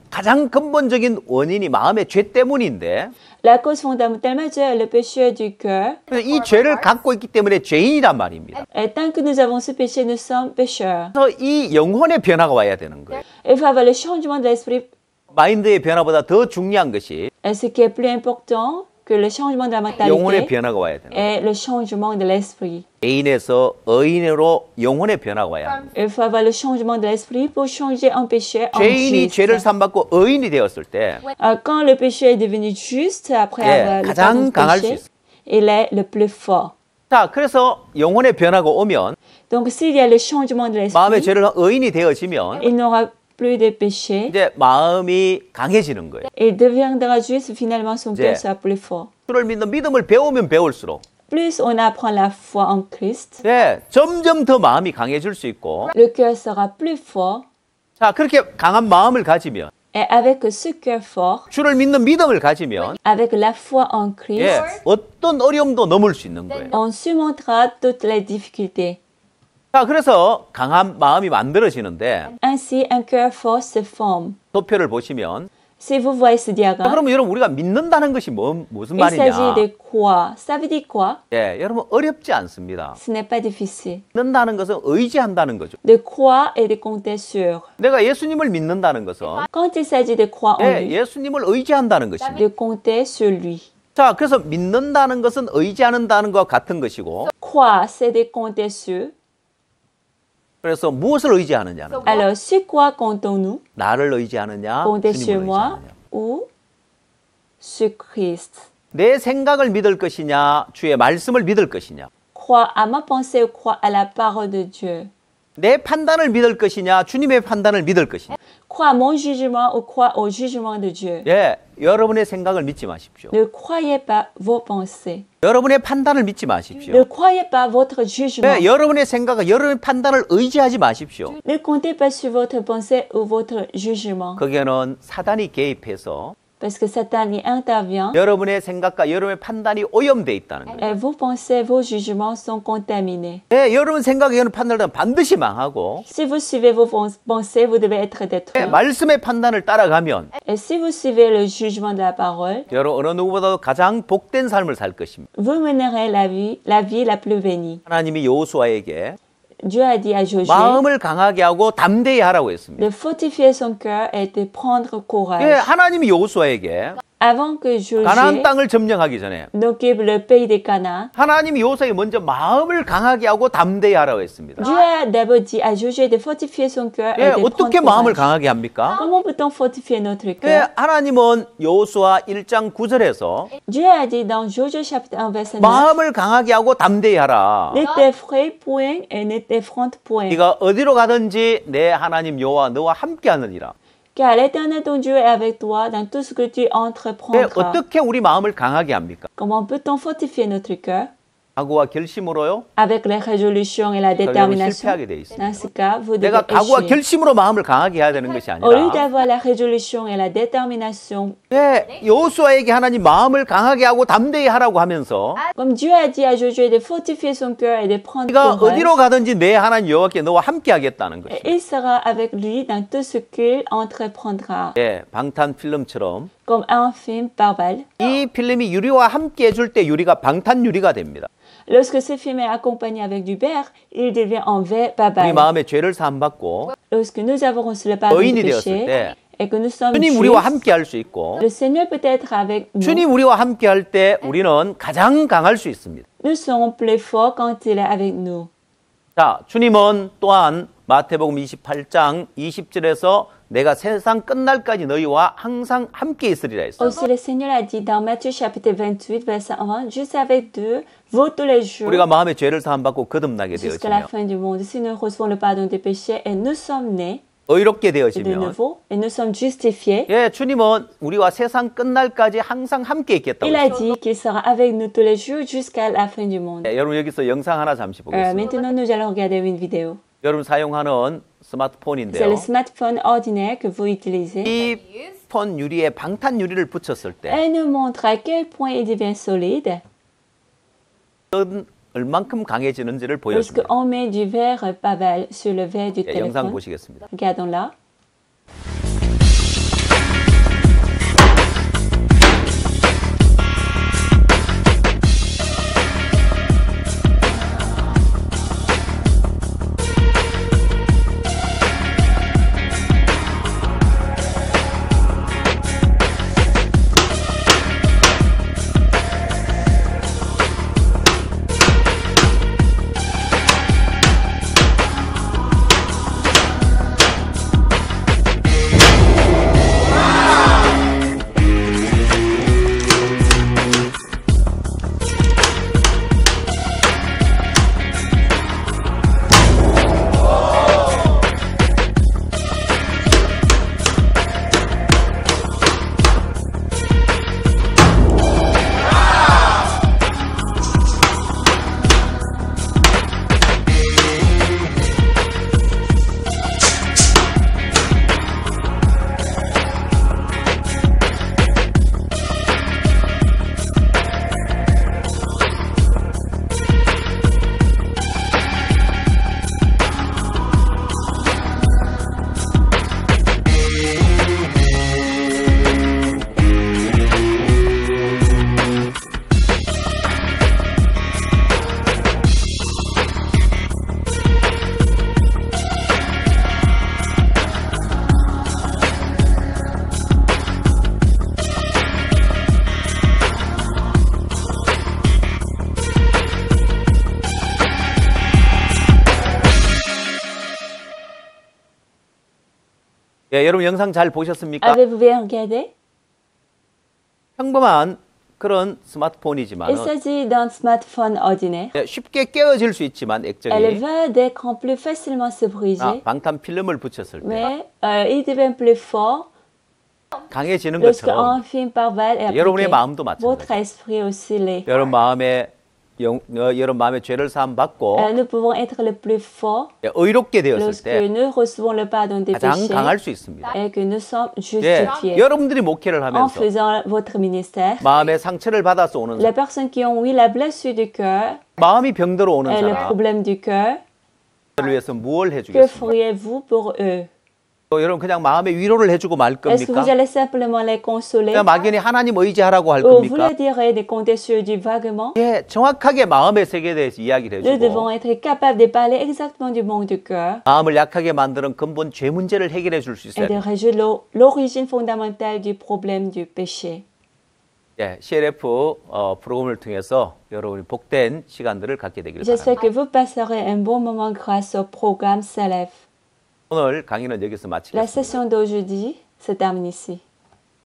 가장 근본적인 원인이 마음의 죄 때문인데 la cause fondamentale majeure est le péché du cœur. 그래서 이 죄를 갖고 있기 때문에 죄인이란 말입니다. Et tant que nous avons ce péché, nous sommes pécheurs. 그래서 이 영혼의 변화가 와야 되는 거예요. Il faut avoir le changement de l'esprit. 마인드의 변화보다 더 중요한 것이 Et ce qui est plus important que le changement de la 영혼의 mentalité 변화가 와야 되는 거예요. est le changement de l'esprit. 개인에서 의인으로 영혼의 변화가 와야 합니다. Il faut avoir le changement de l'esprit pour changer un péché en 죄인이 죄를 juste. 삼받고 의인이 되었을 때 Quand le péché est devenu juste après 예, avoir le 가장 pardon 강할 du 수 péché, 있어요. il est le plus fort. 자, 그래서 영혼의 변화가 오면 Donc s'il y a le changement de 마음의 l'esprit, 죄를 의인이 되어지면 il n'aura plus de péché. 이제 마음이 강해지는 거예요. Il deviendra juste, finalement son 이제 cœur sera plus fort. 주를 믿는 믿음을 배우면 배울수록 Plus on apprend la foi en Christ, 네, 점점 더 마음이 강해질 수 있고 le cœur sera plus fort. 자, 그렇게 강한 마음을 가지면 Et avec ce cœur fort, 주를 믿는 믿음을 가지면 avec la foi en Christ, 예, 어떤 어려움도 넘을 수 있는 거예요. on surmontera toutes les difficultés. 자, 그래서 강한 마음이 만들어지는데 Ainsi, un cœur fort se forme. 도표를 보시면 Si vous voyez ce 자, diagramme, 그러면 여러분 우리가 믿는다는 것이 무슨 il s'agit 말이냐? de quoi? Ça veut dire quoi? 예, 여러분 어렵지 않습니다. Ce n'est pas difficile. 믿는다는 것은 의지한다는 거죠. De croire et de compter sur. 내가 예수님을 믿는다는 것은 Quand il s'agit de croire en 예, lui, 예수님을 의지한다는 것입니다. de compter sur lui. 자, 그래서 믿는다는 것은 의지하는다는 것과 같은 것이고 Croire, c'est de compter sur. 그래서 무엇을 의지하느냐는 거예요. Alors, sur quoi comptons-nous? 나를 의지하느냐, Compter sur 주님을 moi 의지하느냐. ou sur Christ? 내 생각을 믿을 것이냐, 주의 말씀을 믿을 것이냐. Croire à ma pensée ou croire à la parole de Dieu? 내 판단을 믿을 것이냐, 주님의 판단을 믿을 것이냐. Croire à mon jugement ou croire au jugement de Dieu? 예, 여러분의 생각을 믿지 마십시오. Ne croyez pas vos pensées. 여러분의 판단을 믿지 Ne 마십시오. croyez pas votre jugement. 예, 여러분의 생각과 여러분의 판단을 의지하지 마십시오. Ne comptez pas sur votre pensée ou votre jugement. 거기에는 사단이 개입해서 Parce que Satan y intervient 여러분의 생각과 여러분의 판단이 오염돼 있다는 거예요. et vos pensées, vos jugements sont contaminés. 예, 여러분 생각과 여러분 판단을 반드시 망하고 Si vous suivez vos pensées, vous devez être 예, détruits. 말씀의 판단을 따라가면 Et si vous suivez le jugement de la parole, 여러분 어느 누구보다도 가장 복된 삶을 살 것입니다. vous mènerez la vie la plus bénie. 하나님이 여호수아에게 Dieu a dit à Josué 마음을 강하게 하고 담대히 하라고 했습니다. de fortifier son cœur et de prendre 예, courage. 하나님이 여호수아에게 Avant que 가나안 Josué 땅을 점령하기 전에 n'occupe le pays de Canaan, 하나님이 여호수아에게 먼저 마음을 강하게 하고 담대히 하라고 했습니다. Dieu a d'abord dit à Josué de fortifier son cœur 예, et de 어떻게 prendre 마음을 courage. 강하게 합니까? Comment peut-on fortifier notre 예, cœur? 하나님은 여호수아 1장 9절에서 Dieu a dit dans Josué chapitre 1 verset 9, 마음을 강하게 하고 담대히 하라. ne t'effraie point et ne t'effronte point, 네가 어디로 가든지 내 하나님 여호와 너와 함께 하느니라. car l'Éternel ton Dieu est avec toi dans tout ce que tu 예, entreprendras. 어떻게 우리 마음을 강하게 합니까? Comment peut-on fortifier notre cœur? 각오와 결심으로요? Avec la résolution et la 여러분 détermination. 실패하게 돼 있습니다. Dans ce cas, vous devez 내가 각오와 échouer. 결심으로 마음을 강하게 해야 되는 것이 Au lieu 아니라 d'avoir la résolution et la détermination, 예, 여호수아에게 하나님 마음을 강하게 하고 담대히 하라고 하면서 comme Dieu a dit à Josué de fortifier son cœur et de prendre 네가 courage, 어디로 가든지 내 하나님 여호와께 너와 함께 하겠다는 et 것입니다. il sera avec lui dans tout ce qu'il entreprendra. 예, 방탄 필름처럼 Comme un film par balle. 이 필름이 유리와 함께 해줄 때 유리가 방탄 유리가 됩니다. Lorsque ce film est accompagné avec du verre, il devient en verre par 우리 balle. 마음에 죄를 사함 받고 Lorsque nous avons reçu le pardon du 의인이 되었을 péché 때 et que nous sommes 주님 우리와 justes, 함께 할 수 있고 le Seigneur peut être avec nous. 주님 우리와 함께 할 때 우리는 가장 강할 수 있습니다. Nous serons plus forts quand il est avec nous. 자, 주님은 또한 마태복음 28장 20절에서 내가 세상 끝날까지 너희와 항상 함께 있으리라 했어요. Aussi, le Seigneur a dit dans Matthieu chapitre 28, verset 1, juste avec vous tous les jours, 우리가 마음의 죄를 사함받고 거듭나게 jusqu'à la 되어지며 fin du monde. Si nous recevons le pardon des péchés et nous sommes nés 의롭게 de 되어지면 nouveau et nous sommes justifiés, 예, 주님은 우리와 세상 끝날까지 항상 함께 있겠다고 il a 했어요. dit qu'il sera avec nous tous les jours jusqu'à la fin du monde. 예, 여러분 여기서 영상 하나 잠시 보겠습니다. Maintenant, nous allons regarder une vidéo. 여러분 사용하는 C'est 스마트폰인데요. le smartphone ordinaire que vous utilisez. 이 폰 유리에 방탄 유리를 붙였을 때 Elle nous montre à quel point il devient solide 얼만큼 강해지는지를 lorsque 보여줍니다. on met du verre pavel sur le verre du 예, 영상 téléphone. 보시겠습니다. Regardons là. 예, 여러분 영상 잘 보셨습니까? Avez-vous bien regardé? 평범한 그런 Il 스마트폰이지만 s'agit d'un smartphone ordinaire. 쉽게 깨어질 수 있지만 Elle 액정이 va d'écran plus facilement se briser, 방탄 필름을 붙였을 때 mais il devient plus fort 강해지는 lorsque 것처럼 un film par balle est 여러분의 appliqué. 마음도 Votre 마찬가지. esprit aussi l'est. 여러분 마음에 여러분 마음에 죄를 사함 받고 Nous pouvons être le plus fort 의롭게 되었을 lorsque 때 nous recevons le pardon des 가장 péchés 강할 수 있습니다. et que nous sommes 예, justifiés. 여러분들이 목회를 En 하면서 faisant votre ministère, 마음에 상처를 받아서 오는 les personnes qui ont eu la blessure du cœur 마음이 병들어 오는 et le 사람을 problème du cœur, 위해서 무엇을 que 해주겠습니까? feriez-vous pour eux? 또 여러분 그냥 마음의 위로를 해주고 말 Est-ce que 겁니까? vous allez simplement les consoler 그냥 막연히 하나님 의지하라고 할 ou vous 겁니까? leur direz de compter sur Dieu vaguement? 예, 정확하게 마음의 세계에 대해서 이야기를 Nous devons 해주고 être capables de parler exactement du monde du cœur 마음을 약하게 만드는 근본 죄 문제를 해결해 줄 수 et 있어야 de 돼요. résoudre l'origine fondamentale du problème du péché. 예, CLF 프로그램을 통해서 여러분이 복된 시간들을 갖게 되기를 J'espère 바랍니다. que vous passerez un bon moment grâce au programme CELEF. 오늘 강의는 여기서 La 마치겠습니다. session d'aujourd'hui se termine ici.